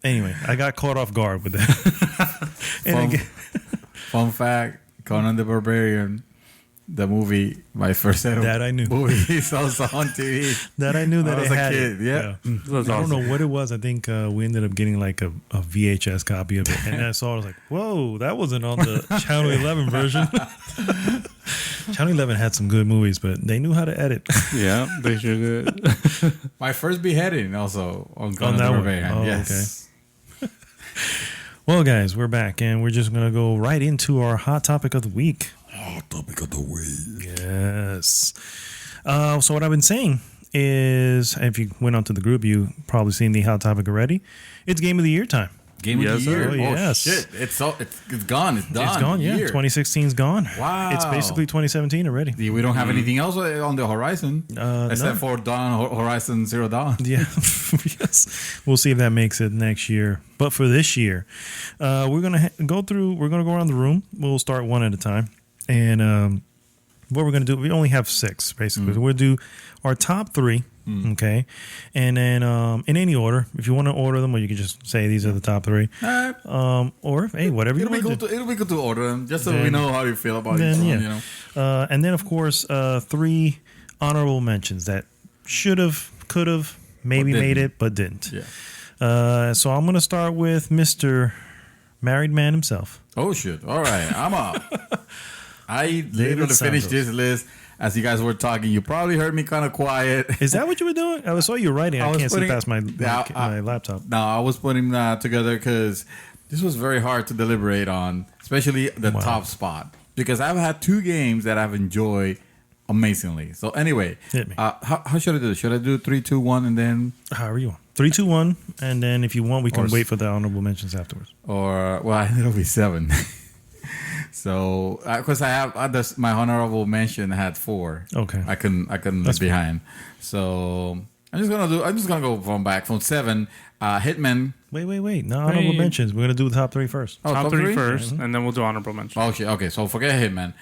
anyway. I got caught off guard with that. Fun fact: Conan the Barbarian, the movie, my first set of That I knew. movies also on TV. That I knew that I was it a had kid, it. yeah. That's I don't awesome. know what it was. I think we ended up getting like a VHS copy of it, and I saw it. I was like, "Whoa, that wasn't on the Channel 11 version." Channel 11 had some good movies, but they knew how to edit. Yeah, they sure did. My first beheading also on Conan that the one? Barbarian. Oh, Yes. Well, guys, we're back, and we're just gonna go right into our hot topic of the week. Hot topic of the week. Yes. So what I've been saying is, if you went onto the group, you probably seen the hot topic already. It's Game of the Year time. Game of Yes, the year. sir. Oh, Yes. shit. It's gone. It's done. It's gone, yeah. Year. 2016's gone. Wow. It's basically 2017 already. We don't have anything else on the horizon except no. for Horizon Zero Dawn. Yeah, yes. We'll see if that makes it next year. But for this year, we're gonna go through. We're gonna go around the room. We'll start one at a time. And what we're gonna do? We only have 6 basically. So we'll do our top 3. Okay, and then in any order. If you want to order them, or you can just say these are the top 3. Or hey, whatever you want to do. It'll be good to order them just so we know how you feel about each one. Yeah. You know. And then of course 3 honorable mentions that should have, could have, maybe made it, but didn't. Yeah. So I'm gonna start with Mr. Married Man himself. Oh shit! All right, I'm up. I literally finished this list as you guys were talking. You probably heard me kind of quiet. Is that what you were doing? I saw you writing. I can't see past my laptop. No, I was putting that together because this was very hard to deliberate on, especially the top spot. Because I've had 2 games that I've enjoyed amazingly. So anyway, Hit me. How should I do this? Should I do 3, 2, 1, and then, However you want. 3, 2, 1, and then if you want, we can wait for the honorable mentions afterwards. or well, it'll be 7. So, because I have my honorable mention had 4. Okay. I couldn't That's leave behind. So I'm just gonna go from 7. Hitman. Wait. No honorable mentions. We're gonna do the top 3 first. Oh, Top 3 first, and then we'll do honorable mention. Oh shit. Okay, so forget Hitman.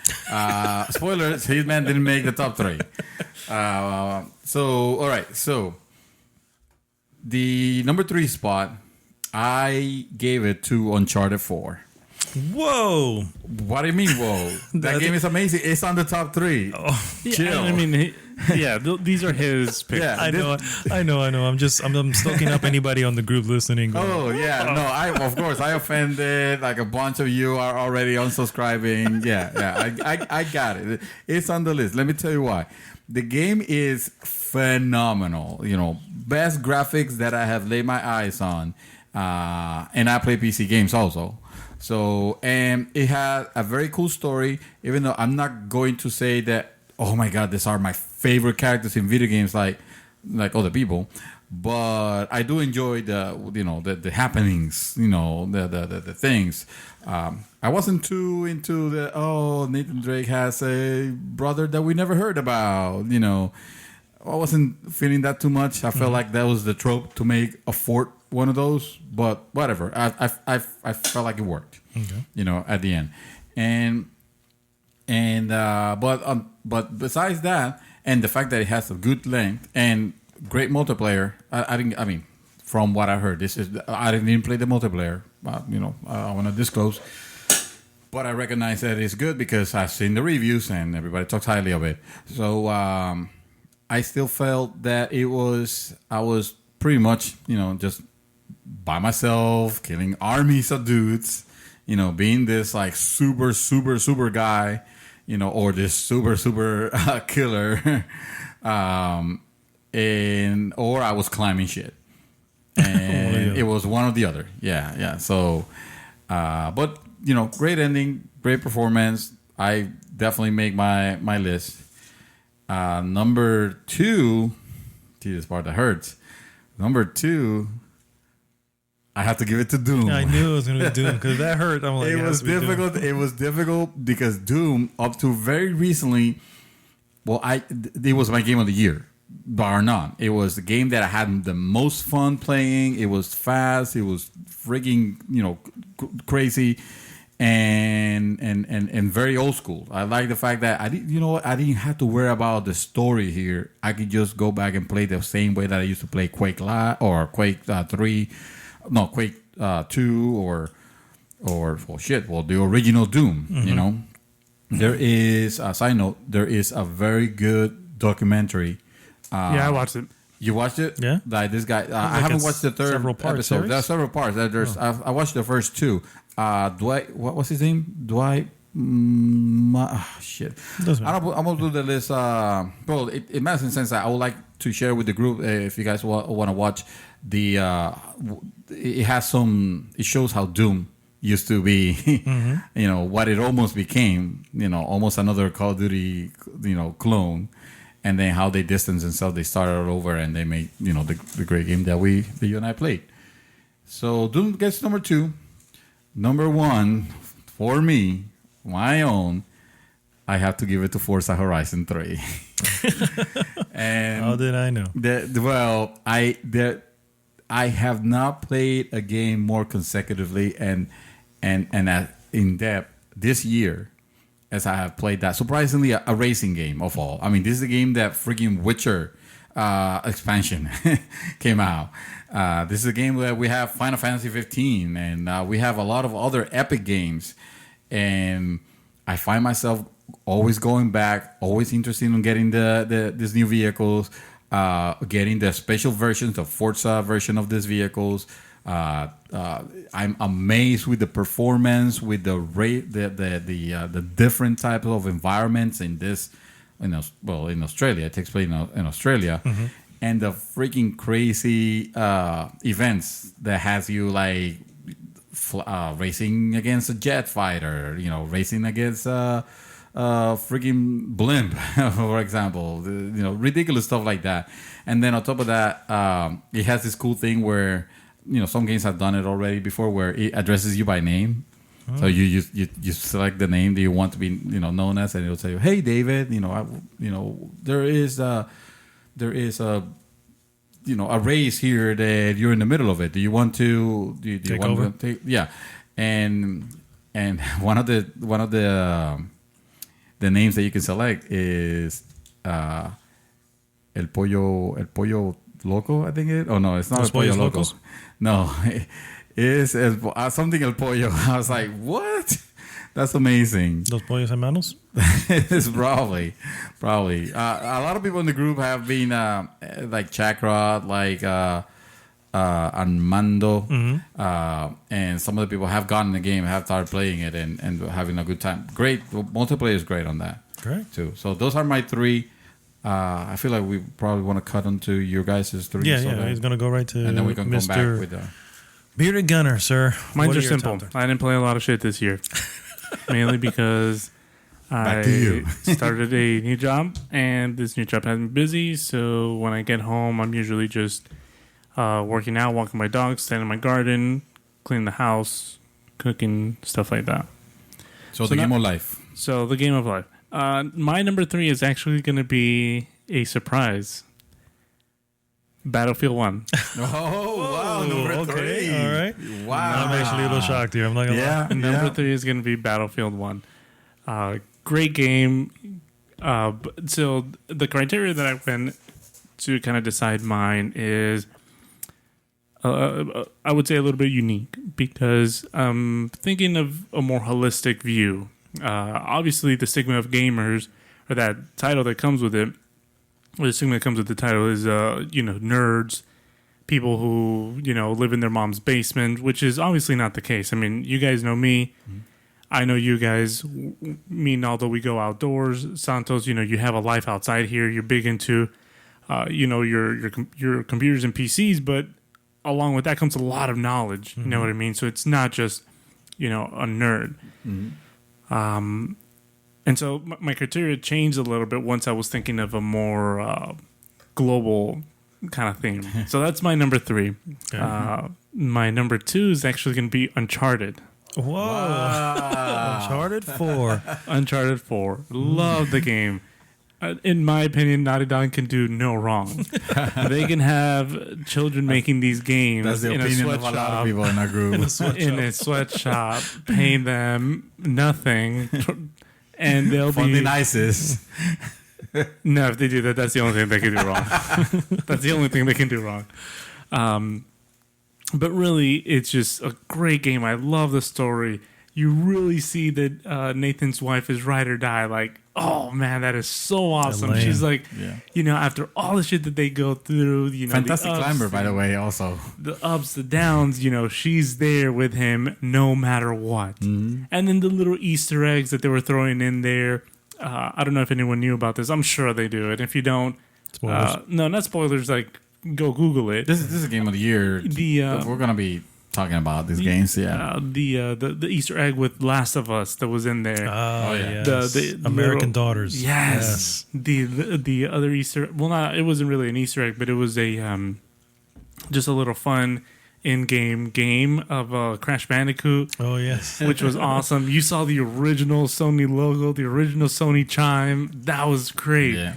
Spoilers: Hitman didn't make the top 3. So all right. So the number 3 spot, I gave it to Uncharted 4. Whoa. What do you mean, whoa? That game is amazing. It's on the top 3. Chill. I mean, these are his picks. Yeah, I know. I'm stoking up anybody on the group listening. Oh yeah, no. Of course I offended. Like a bunch of you are already unsubscribing. Yeah. I got it. It's on the list. Let me tell you why. The game is phenomenal. Best graphics that I have laid my eyes on. And I play PC games also. So, and it had a very cool story, even though I'm not going to say that, oh my God, these are my favorite characters in video games like other people. But I do enjoy the happenings, the things. I wasn't too into Nathan Drake has a brother that we never heard about, I wasn't feeling that too much. I felt like that was the trope to make a fourth one of those, but whatever. I felt like it worked, at the end. But besides that, and the fact that it has a good length and great multiplayer, I mean, from what I heard, I didn't play the multiplayer. I want to disclose, but I recognize that it's good because I've seen the reviews and everybody talks highly of it. So I still felt that I was pretty much just by myself, killing armies of dudes, being this like super, super, super guy, or this super, super killer, or I was climbing shit. And it was one or the other. Yeah. So, but, great ending, great performance. I definitely make my list. Number 2, see this part that hurts. Number 2, I have to give it to Doom. I knew it was going to be Doom because that hurt. I'm like, It was difficult. It was difficult because Doom, up to very recently, it was my game of the year, bar none. It was the game that I had the most fun playing. It was fast. It was freaking, crazy, and very old school. I like the fact that I didn't have to worry about the story here. I could just go back and play the same way that I used to play Quake or Quake 3, no Quake 2 or the original Doom. Mm-hmm. There is a side note. There is a very good documentary. Yeah, I watched it. You watched it? Yeah. Like this guy. I haven't watched the third episode. Series? There are several parts. I watched the first two. Dwight. What's his name? Dwight. Shit. I'm gonna do the list. Well, it makes sense that I would like to share with the group if you guys want to watch the. It has some. It shows how Doom used to be. What it almost became. Almost another Call of Duty. Clone. And then how they distanced themselves, they started over and they made, the great game that you and I played. So Doom gets number 2. Number 1, for me, my own, I have to give it to Forza Horizon 3. And how did I know? I have not played a game more consecutively and in depth this year as I have played that. Surprisingly, a racing game of all. I mean, this is a game that freaking Witcher expansion came out. This is a game where we have Final Fantasy 15, and we have a lot of other epic games. And I find myself always going back, always interested in getting these new vehicles, getting the special versions, the Forza version of these vehicles. I'm amazed with the performance, with the different types of environments in this. In Australia, it takes place in Australia, and the freaking crazy events that has you like racing against a jet fighter, racing against a freaking blimp, for example, ridiculous stuff like that. And then on top of that, it has this cool thing where. Some games have done it already before, where it addresses you by name. So you select the name that you want to be known as, and it'll tell you, "Hey, David, there is a race here that you're in the middle of it. Do you want to take over?" Yeah, and one of the names that you can select is El Pollo Loco, I think it. Oh no, it's not El Pollo Loco. No, it is something El Pollo. I was like, what? That's amazing. Los pollos hermanos. It's probably. A lot of people in the group have been like Chakrot, like Armando, and some of the people have gotten the game, have started playing it, and having a good time. Great multiplayer is great on that. Great too. So those are my 3. I feel like we probably want to cut into your guys' 3. Yeah. He's gonna go right to, and then we can come back with Bearded Gunner, sir. Mine's are simple. I didn't play a lot of shit this year, mainly because I started a new job, and this new job has been busy. So when I get home, I'm usually just working out, walking my dog, standing in my garden, cleaning the house, cooking, stuff like that. So the game of life. So the game of life. My number 3 is actually going to be a surprise. Battlefield 1. Oh, wow. Number 3. All right. Wow. I'm actually a little shocked here. I'm not going to lie. Number 3 is going to be Battlefield 1. Great game. So the criteria that I went to kind of decide mine is, I would say, a little bit unique because I'm thinking of a more holistic view. Obviously, the stigma of gamers, or that title that comes with it, or the stigma that comes with the title is, nerds, people who, live in their mom's basement, which is obviously not the case. I mean, you guys know me. Mm-hmm. I know you guys. Although we go outdoors, Santos, you have a life outside here. You're big into, your computers and PCs, but along with that comes a lot of knowledge. Mm-hmm. You know what I mean? So it's not just, a nerd. Mm-hmm. And so my criteria changed a little bit once I was thinking of a more global kind of theme. So that's my number 3. Okay. my number 2 is actually going to be Uncharted. Whoa. Wow. Uncharted 4. Uncharted 4. Love the game. In my opinion, Naughty Dog can do no wrong. They can have children making these games That's the in a opinion of a lot sweatshop. of people in our group. In a sweatshop, paying them nothing, and they'll From the be nicest. no. If they do that, that's the only thing they can do wrong. That's the only thing they can do wrong. But really, it's just a great game. I love the story. You really see that Nathan's wife is ride or die. Like, oh man, that is so awesome. Elaine. She's like, Yeah. after all the shit that they go through, Fantastic the ups, climber, by the way, also. the ups, the downs, she's there with him no matter what. Mm-hmm. And then the little Easter eggs that they were throwing in there. I don't know if anyone knew about this. I'm sure they do. And if you don't, Spoilers. no, not spoilers. Like, go Google it. This is a game of the year. We're going to be talking about these games, yeah. The Easter egg with Last of Us that was in there. Oh, yeah. yes. The American little- Daughters. Yes. The other Easter, it wasn't really an Easter egg, but it was a just a little fun in-game game of Crash Bandicoot, Oh, yes. which was awesome. You saw the original Sony logo, the original Sony chime. That was great. Yeah.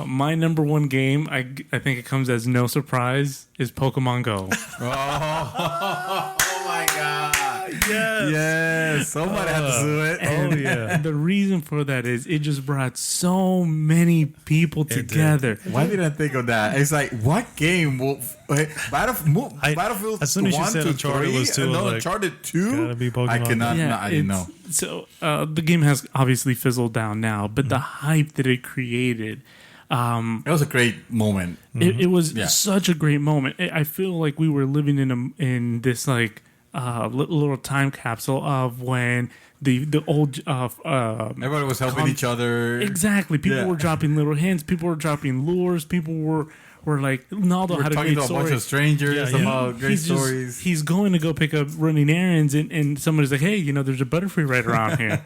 My number 1 game, I think it comes as no surprise, is Pokemon Go. Oh my God. Yes. Yes. Somebody had to do it. Oh, yeah. The reason for that is it just brought so many people did. together. Why didn't I think of that? It's like, what game will Battlefield as soon as you 1 said to Uncharted 3? was 2, No, like, Uncharted 2? gotta be Pokemon I cannot. Go. No, I didn't know. So the game has obviously fizzled down now, but the hype that it created, It was a great moment. it was Yeah. such a great moment. I feel like we were living in this like little time capsule of when the old Everybody was helping each other. exactly people Yeah. were dropping little hints, people were dropping lures, people were like Naldo We're had a talking great to a bunch story. of strangers Yeah, yeah. about great stories. He's going to go pick up running errands, and somebody's like, "Hey, there's a Butterfree right around here."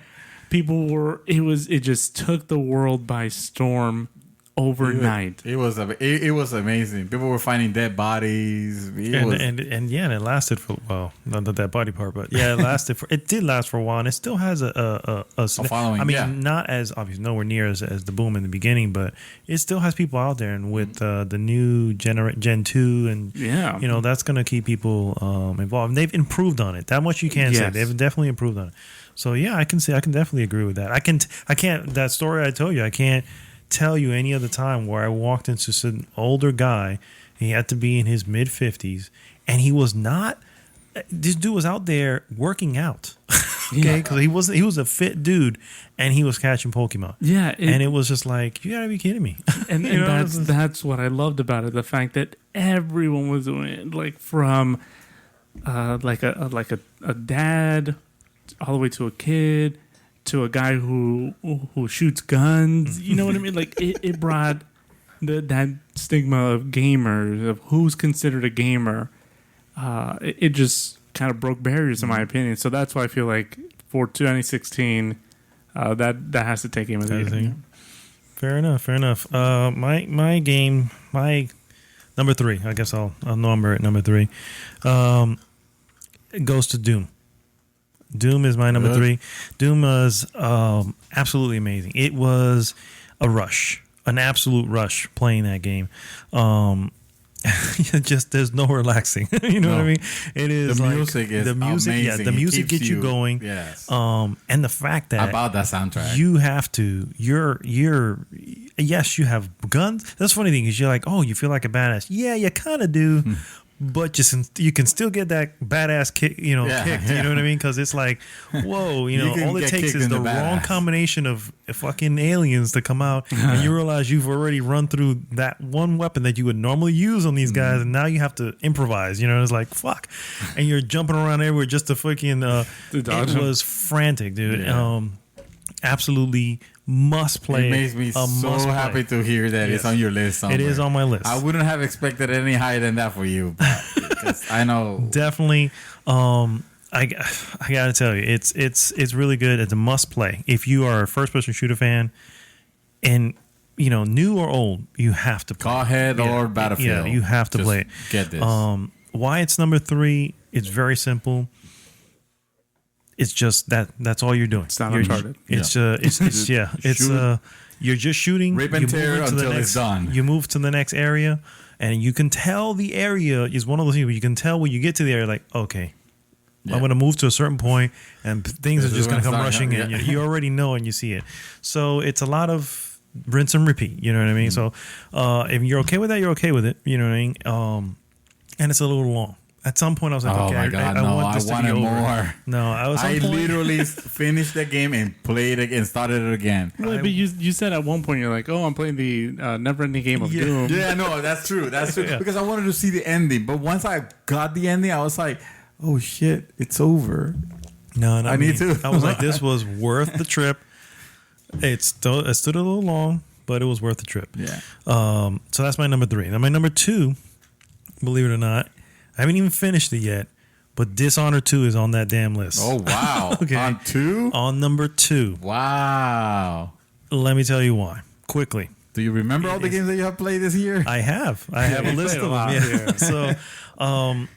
It just took the world by storm overnight. It was amazing. People were finding dead bodies. And it lasted for, well, not that body part, but yeah, it did last for a while, and it still has a following, I mean, yeah. not as obviously nowhere near as the boom in the beginning, but it still has people out there, and with the new Gen 2, and Yeah. that's going to keep people involved. And they've improved on it. That much you can say. Yes. They've definitely improved on it. So yeah, I can definitely agree with that. I can't that story I told you, I can't tell you any other time where I walked into some older guy. He had to be in his mid 50s, and he was not. This dude was out there working out, okay? Because he was a fit dude, and he was catching Pokemon. Yeah, and it was just like, you gotta be kidding me. and that's what I loved about it. The fact that everyone was doing it, like from like a dad all the way to a kid to a guy who shoots guns. You know what I mean? Like it brought that stigma of gamers, of who's considered a gamer. It just kind of broke barriers, in my opinion. So that's why I feel like for 2016, that has to take Game of the Year. Fair enough. My game, my number 3. I guess I'll number it number 3. It goes to Doom. Doom is my number 3. Doom was absolutely amazing. It was a rush, an absolute rush playing that game. Just there's no relaxing. You know what I mean? It is The music is amazing. Yeah, the music It keeps gets you going. Yes. And the fact that About that soundtrack. you have to. Yes, you have guns. That's the funny thing is you're like, oh, you feel like a badass. Yeah, you kind of do. But you can still get that badass kick, kicked. You know what I mean? Because it's like, whoa, all it takes is the wrong combination of fucking aliens to come out, and you realize you've already run through that one weapon that you would normally use on these guys, and now you have to improvise. It's like fuck, and you're jumping around everywhere just to fucking. It was frantic, dude. Yeah. Absolutely must play. It makes me so happy to hear that it's on your list. Somewhere. It is on my list. I wouldn't have expected any higher than that for you, because I know definitely. I gotta tell you, it's really good. It's a must play if you are a first person shooter fan, and new or old, you have to play. Callhead or Battlefield. Yeah, you have to Just play it. Get this. Why it's number 3? It's very simple. It's just that's all you're doing. It's not Uncharted. It's you're just shooting. Rip and tear until it's done. You move to the next area, and you can tell the area is one of those things where you can tell when you get to the area, like, okay, I'm going to move to a certain point, and things are just going to come rushing in. Yeah. You already know, and you see it. So it's a lot of rinse and repeat. You know what I mean? So if you're okay with that, you're okay with it. You know what I mean? And it's a little long. At some point, I was like, oh okay, my God, I want this to be over. More. No, I literally finished the game and played it and started it again. Well, but you said at one point, you're like, oh, I'm playing the never-ending game of Doom. Yeah, no, that's true. That's true. Yeah. Because I wanted to see the ending. But once I got the ending, I was like, oh, shit, it's over. No, I need to. I was like, this was worth the trip. It stood a little long, but it was worth the trip. Yeah. So that's my number 3. Now, my number 2, believe it or not, I haven't even finished it yet, but Dishonored 2 is on that damn list. Oh, wow. Okay. On 2? On number 2. Wow. Let me tell you why. Quickly. Do you remember all the games that you have played this year? I have. I have a list of them. Yeah. So,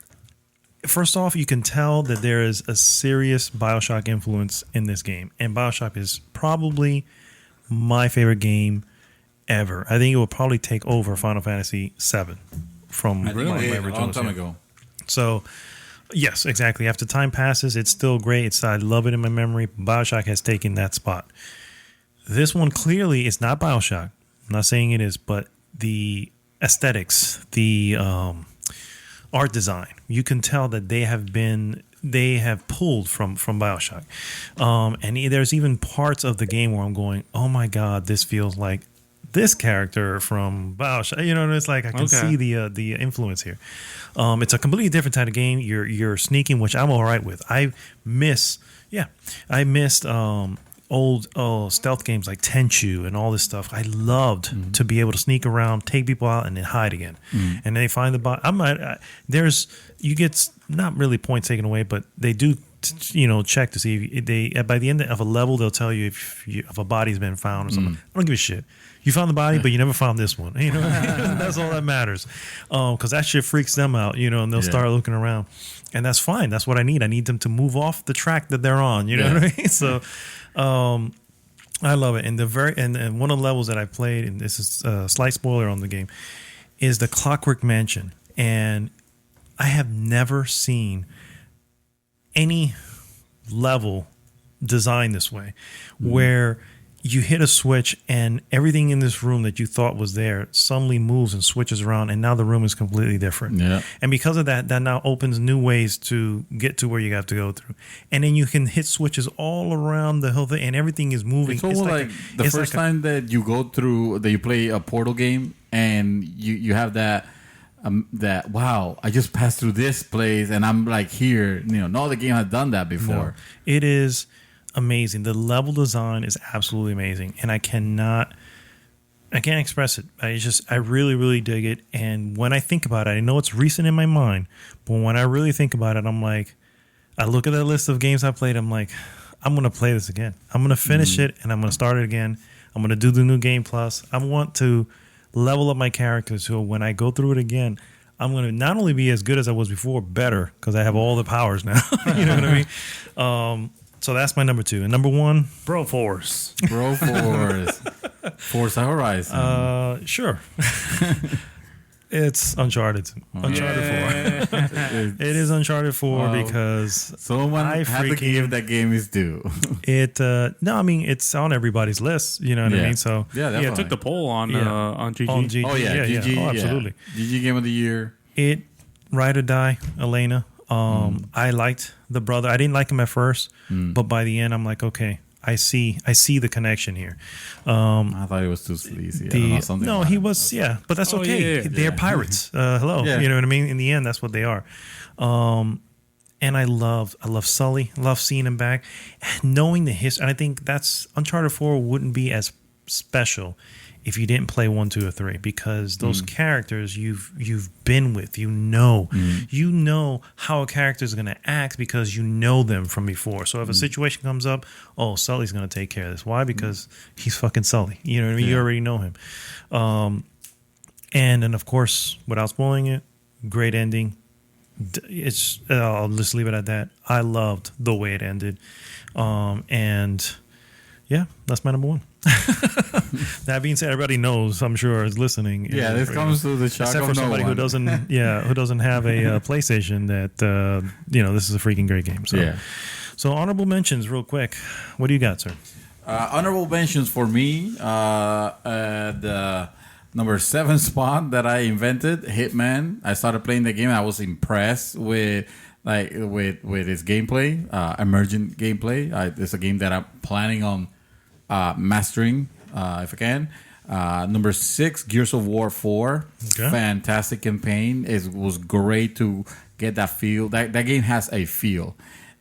first off, you can tell that there is a serious BioShock influence in this game. And BioShock is probably my favorite game ever. I think it will probably take over Final Fantasy VII from my original. A long time ago. So, yes, exactly. After time passes, it's still great. I love it in my memory. BioShock has taken that spot. This one clearly is not BioShock. I'm not saying it is, but the aesthetics, the art design, you can tell that they have pulled from BioShock. And there's even parts of the game where I'm going, oh my God, this feels like this character from BioShock. You know, it's like I can see the influence here. It's a completely different type of game. You're sneaking, which I'm all right with. I missed old stealth games like Tenchu and all this stuff. I loved to be able to sneak around, take people out, and then hide again. And then they find the body. You get not really points taken away, but they do check to see if by the end of a level they'll tell you if a body's been found or something. I don't give a shit. You found the body, but you never found this one. You know, that's all that matters. Because that shit freaks them out. And they'll start looking around, and that's fine. That's what I need. I need them to move off the track that they're on. You know what I mean? So, I love it. And and one of the levels that I played, and this is a slight spoiler on the game, is the Clockwork Mansion, and I have never seen any level designed this way, where you hit a switch and everything in this room that you thought was there suddenly moves and switches around, and now the room is completely different. Yeah. And because of that now opens new ways to get to where you have to go through. And then you can hit switches all around the whole thing, and everything is moving. It's almost like the first time that you go through, that you play a Portal game, and you have that wow, I just passed through this place and I'm like here. No other game has done that before. No. It is amazing. The level design is absolutely amazing, and I can't express it. I really, really dig it. And when I think about it, I know it's recent in my mind, but when I really think about it, I'm like, I look at that list of games I played, I'm like, I'm going to play this again. I'm going to finish it, and I'm going to start it again. I'm going to do the new Game Plus. I want to level up my characters so when I go through it again, I'm going to not only be as good as I was before, better, because I have all the powers now. You know what I mean? So that's my number 2. And number 1, Broforce. Forza Horizon. Sure. It's Uncharted. Uncharted 4. It is Uncharted 4 because someone had to give that game is due. It's on everybody's list. You know what I mean? So it took the poll on GG. On GG. Oh yeah, GG. Oh, absolutely. GG Game of the Year. It Ride or Die, Elena. I liked the brother. I didn't like him at first, but by the end, I'm like, okay, I see the connection here. I thought it was too sleazy. He was, but that's okay. They're pirates. Hello, you know what I mean? In the end, that's what they are. And I love Sully. Love seeing him back, and knowing the history. And I think that's Uncharted 4 wouldn't be as special if you didn't play 1, 2, or 3, because those characters you've been with, you know how a character is going to act because you know them from before. So if a situation comes up, Sully's going to take care of this. Why? Because he's fucking Sully. You know what I mean? You already know him. And then of course, without spoiling it, great ending. it's I'll just leave it at that. I loved the way it ended, and yeah, that's my number one. That being said, everybody knows, I'm sure, is listening. Yeah, this comes to the shock except of for somebody no who one. doesn't have a PlayStation. That this is a freaking great game. So, Yeah. So honorable mentions, real quick. What do you got, sir? Honorable mentions for me. The number 7 spot that I invented, Hitman. I started playing the game. I was impressed with its gameplay, emergent gameplay. It's a game that I'm planning on mastering if I can. Number 6, Gears of War 4. Okay. Fantastic campaign. It was great to get that feel. That game has a feel.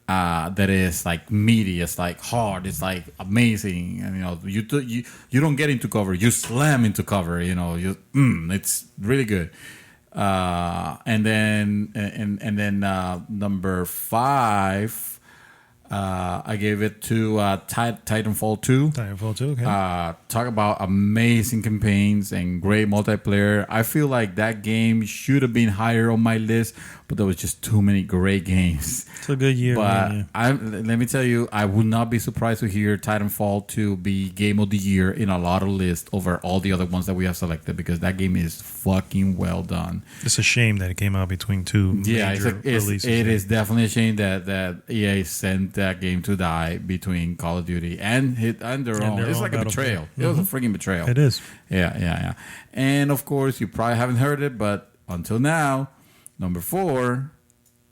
That is like meaty, it's like hard, it's like amazing, and you don't get into cover, you slam into cover. It's really good. And then number 5, I gave it to Titanfall 2. Titanfall 2, okay. Talk about amazing campaigns and great multiplayer. I feel like that game should have been higher on my list, but there was just too many great games. It's a good year. But man, let me tell you, I would not be surprised to hear Titanfall 2 be Game of the Year in a lot of lists over all the other ones that we have selected, because that game is fucking well done. It's a shame that it came out between two major releases. It is definitely a shame that EA sent that game to die between Call of Duty and their own. It's like a betrayal. Mm-hmm. It was a freaking betrayal. It is. Yeah. And of course, you probably haven't heard it, but until now, number 4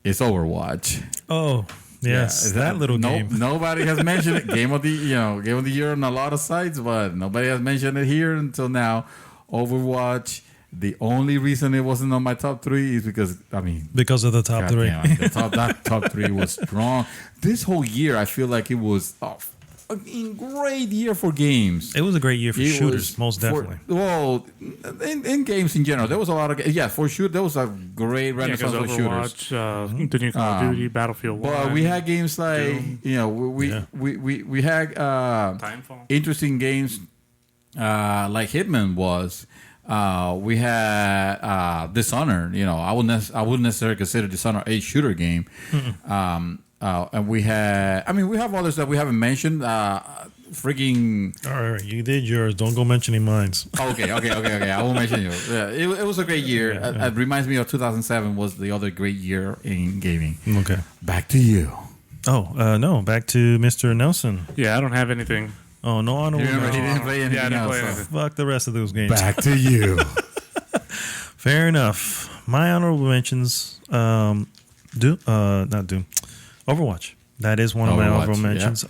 is Overwatch. Oh, yes, Yeah, that little game. Nobody has mentioned it. Game of the Year on a lot of sites, but nobody has mentioned it here until now. Overwatch. The only reason it wasn't on my top 3 is because Because of the top 3. damn, that top 3 was strong. This whole year, I feel like it was a great year for games. It was a great year for It shooters, was most definitely. In games in general, there was a lot of for sure. There was a great renaissance because for shooters. Overwatch, the new Call of Duty, Battlefield 1. But we had games like Doom. we had Timefall. interesting games like Hitman was. We had Dishonored. I wouldn't necessarily consider Dishonored a shooter game. And we have others that we haven't mentioned. Freaking. All right, you did yours. Don't go mentioning mine. Okay. I won't mention you. Yeah, it was a great year. It reminds me of 2007 was the other great year in gaming. Okay. Back to you. Oh, no. Back to Mr. Nelson. Yeah, I don't have anything. Oh, no honorable Remember, he mention. didn't play anything I didn't play else. anything. Fuck the rest of those games. Back to you. Fair enough. My honorable mentions, not Doom. Overwatch. That is one of my Overwatch, honorable mentions.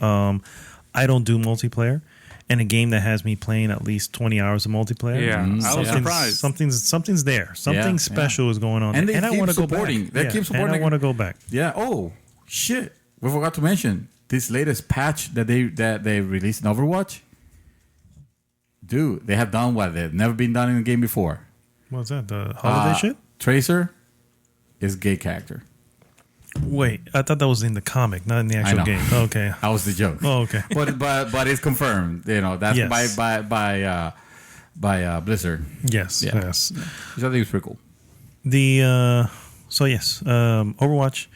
I don't do multiplayer. And a game that has me playing at least 20 hours of multiplayer. Yeah, I was surprised. Something's there. Something special is going on. And they I keep want to go supporting. back. They keep supporting. And I want to go back. Yeah. Oh shit! We forgot to mention this latest patch that they released in Overwatch. Dude, they have done what they've never been done in a game before. What's that? The holiday shit? Tracer is gay character. Wait, I thought that was in the comic, not in the actual know. game. Oh, okay. That was the joke. Oh, okay. but it's confirmed. That's Yes. by Blizzard. Yes. Yeah. Yes. Which I think is pretty cool. Overwatch.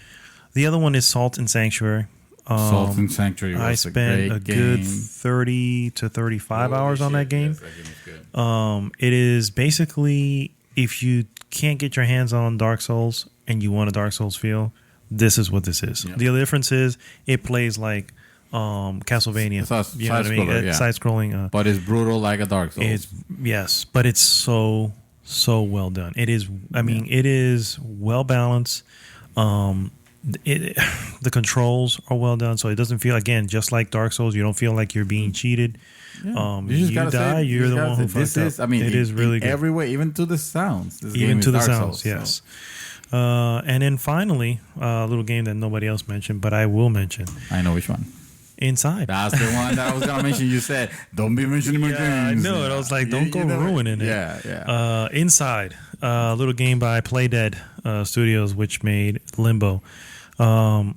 The other one is Salt and Sanctuary. Salt and Sanctuary was I spent a good 30 to 35 hours on that game. Yes, that game is good. It is basically, if you can't get your hands on Dark Souls and you want a Dark Souls feel, this is what this is. Yeah. The other difference is it plays like Castlevania. You know what I mean? Side-scroller, yeah. Side-scrolling. But it's brutal like a Dark Souls. But it's so well done. It is. It is well balanced. The controls are well done, so it doesn't feel, again, just like Dark Souls. You don't feel like you're being cheated. Yeah. You die, you're the one who fucked up. It is really good. Every way, even to the sounds. This Even game to is the Dark sounds, Souls, yes. And then finally, a little game that nobody else mentioned, but I will mention. I know which one. Inside. That's the one that I was gonna mention. You said, "Don't be mentioning my games." I know it. I was like, don't go ruining it. Yeah. Inside, a little game by Playdead Studios, which made Limbo. That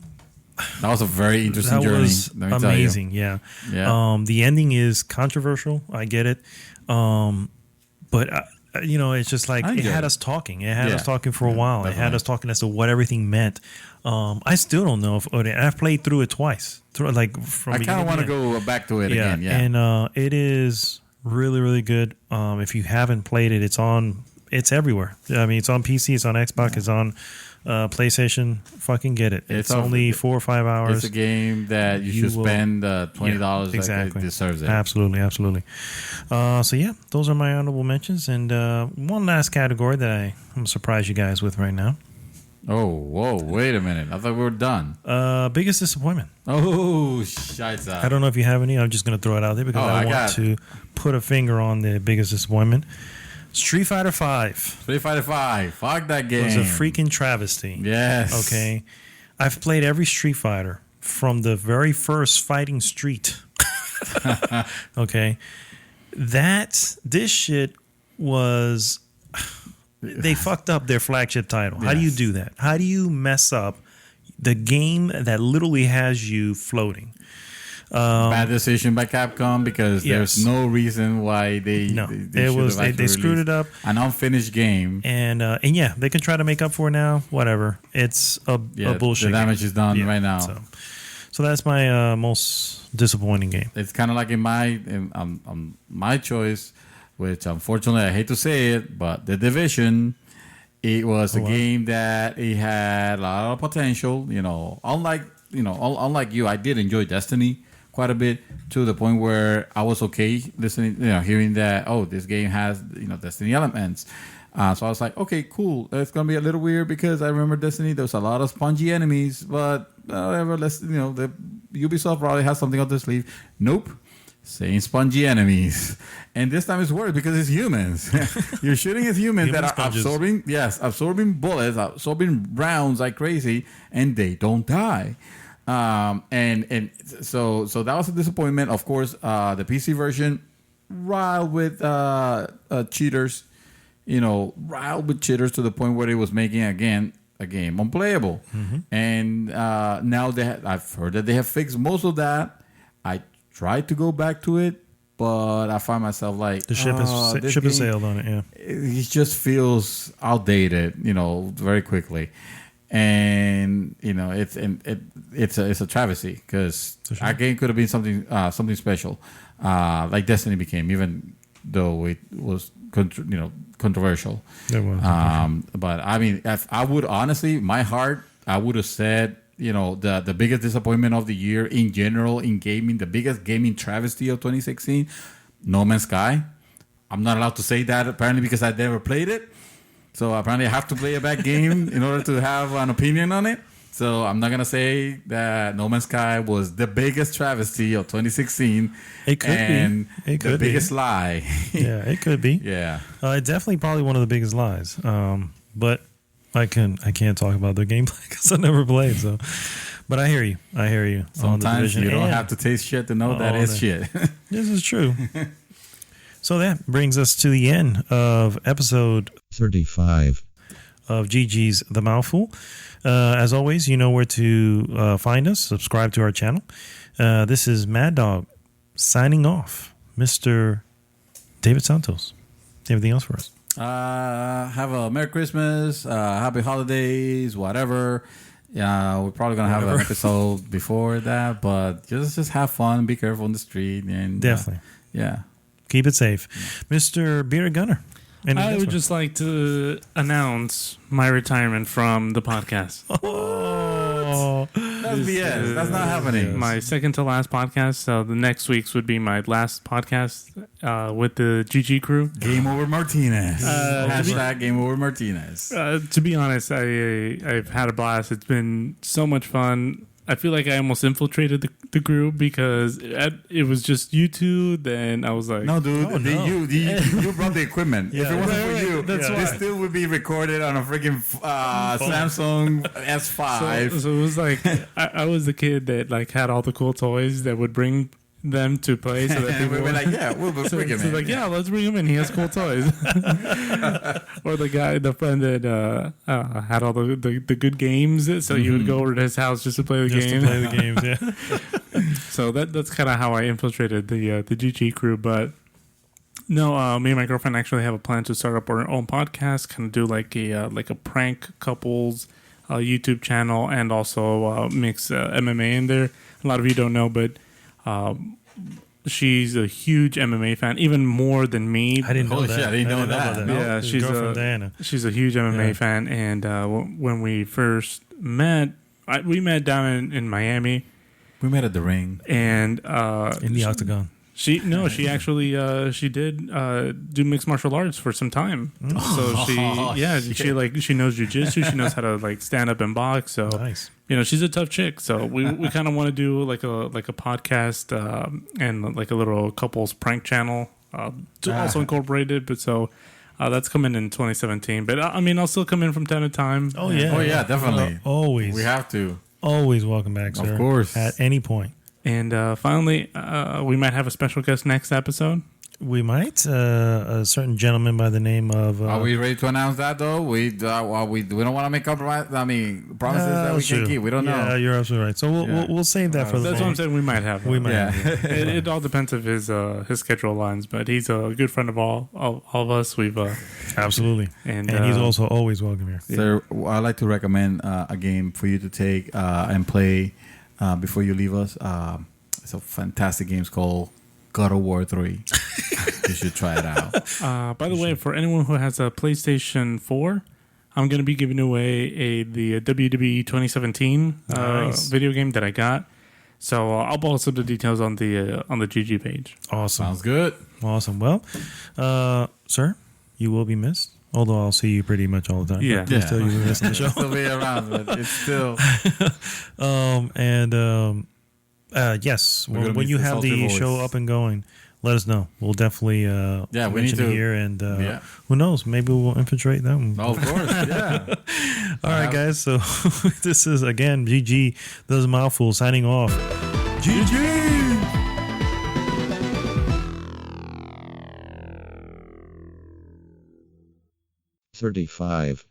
was a very interesting That journey. was let me tell you. amazing. Yeah. Yeah. The ending is controversial. I get it. But it's just like it had us talking. It had us talking for a while. Definitely. It had us talking as to what everything meant. I still don't know if I've played through it twice. I kind of want to go back to it again. Yeah, and it is really, really good. If you haven't played it, it's everywhere. I mean, it's on PC, it's on Xbox, it's on PlayStation. Fucking get it. It's only 4 or 5 hours. It's a game that you should spend $20. Exactly. It deserves it. Absolutely. So yeah, those are my honorable mentions. And one last category that I'm surprised you guys with right now. Oh, whoa, wait a minute. I thought we were done. Biggest disappointment. Oh, shite. I don't know if you have any. I'm just going to throw it out there because I want to put a finger on the biggest disappointment. Street Fighter 5. Street Fighter 5. Fuck that game. It was a freaking travesty. Yes. Okay. I've played every Street Fighter from the very first Fighting Street. Okay. This shit was... They fucked up their flagship title. How do you do that? How do you mess up the game that literally has you floating? Bad decision by Capcom because there's no reason why they screwed it up. An unfinished game, and yeah, they can try to make up for it now. Whatever, it's a bullshit. The damage is done right now. So that's my most disappointing game. It's kind of like in my choice, which unfortunately I hate to say it, but The Division. It was a game that it had a lot of potential. Unlike you, I did enjoy Destiny quite a bit to the point where I was okay listening, hearing that, this game has, Destiny elements. So I was like, okay, cool. It's going to be a little weird because I remember Destiny, there was a lot of spongy enemies, but whatever, the Ubisoft probably has something up their sleeve. Nope. Same spongy enemies. And this time it's worse because it's humans. You're shooting at humans that are absorbing bullets, absorbing rounds like crazy, and they don't die. And so that was a disappointment. Of course, the PC version riled with cheaters, riled with cheaters to the point where it was making a game unplayable. Mm-hmm. And now I've heard that they have fixed most of that. I tried to go back to it, but I find myself like the ship has sailed on it. Yeah, it just feels outdated, very quickly. And it's a travesty because our game could have been something special, like Destiny became, even though it was controversial. It was. But I mean, if I would honestly, my heart, I would have said, the biggest disappointment of the year in general in gaming, the biggest gaming travesty of 2016, No Man's Sky. I'm not allowed to say that apparently because I never played it. So apparently I have to play a bad game in order to have an opinion on it. So I'm not going to say that No Man's Sky was the biggest travesty of 2016. It could be. It could be. Biggest lie. Yeah, it could be. Yeah. It's definitely probably one of the biggest lies. But I can't talk about the gameplay because I never played. So, but I hear you. Sometimes you don't have to taste shit to know that it's shit. This is true. So that brings us to the end of episode 35 of GG's The Mouthful. As always, you know where to find us. Subscribe to our channel. This is Mad Dog signing off. Mr. David Santos. Anything else for us? Have a Merry Christmas, Happy Holidays, whatever. Yeah, we're probably gonna have an episode before that, but just have fun, be careful on the street, and definitely, keep it safe, Mr. Beer Gunner. I would just like to announce my retirement from the podcast. Oh, that's BS. That's not happening. My second to last podcast. So the next week's would be my last podcast with the GG crew. Game over Martinez. Hashtag Game over Martinez. To be honest, I've had a blast. It's been so much fun. I feel like I almost infiltrated the group because it was just you two. Then I was like, "No, dude, you brought the equipment. If it wasn't for you, this still would be recorded on a freaking Samsung S5." So it was like I was the kid that like had all the cool toys that would bring them to play, so that people were like, "Yeah, we'll bring him in." Like, yeah, let's bring him in. He has cool toys. Or the friend that had all the good games, so you would go over to his house just to play the games. Yeah. So that's kind of how I infiltrated the GG crew. But No, me and my girlfriend actually have a plan to start up our own podcast, kind of do like a prank couples YouTube channel, and also mix MMA in there. A lot of you don't know, but she's a huge MMA fan, even more than me. I didn't know Holy that. shit, I didn't know about that. No, Yeah, his she's girlfriend Diana. She's a huge MMA Yeah. fan, and when we first met, we met down in Miami, We met at the ring. and In the octagon. she actually she did do mixed martial arts for some time. So she knows jujitsu. She knows how to like stand up and box. So Nice. she's a tough chick. So we kind of want to do like a podcast and like a little couples prank channel to also incorporate it. But so that's coming in 2017. But I mean, I'll still come in from time to time. Oh, yeah. Oh yeah, definitely. Always. We have to. Always welcome back, sir. Of course. At any point. And finally, we might have a special guest next episode. We might. A certain gentleman by the name of... Are we ready to announce that though? We don't want to make promises that we can keep. We don't know. Yeah, you're absolutely right. So we'll save that for the That's what I'm saying. We might have. We might. Yeah. It all depends if his schedule aligns, but he's a good friend of all of us. We've Absolutely. and he's also always welcome here. Sir, I'd like to recommend a game for you to take and play before you leave us. It's a fantastic game. It's called God of War 3. You should try it out. by the way, for anyone who has a PlayStation 4, I'm going to be giving away the WWE 2017 Nice. video game that I got. So I'll post up the details on the GG page. Awesome. Sounds good. Awesome. Well, sir, you will be missed. Although I'll see you pretty much all the time. Yeah. But still, you will miss the show. Still be around, but it's still. Yes, We're gonna when miss you the have salty the voice. show up and going, let us know. We'll definitely We need mention to. it here, and Yeah. who knows? Maybe we'll infiltrate them. Oh, of course, yeah. All right, guys. So this is again GG. This is Mouthful signing off. GG. 35.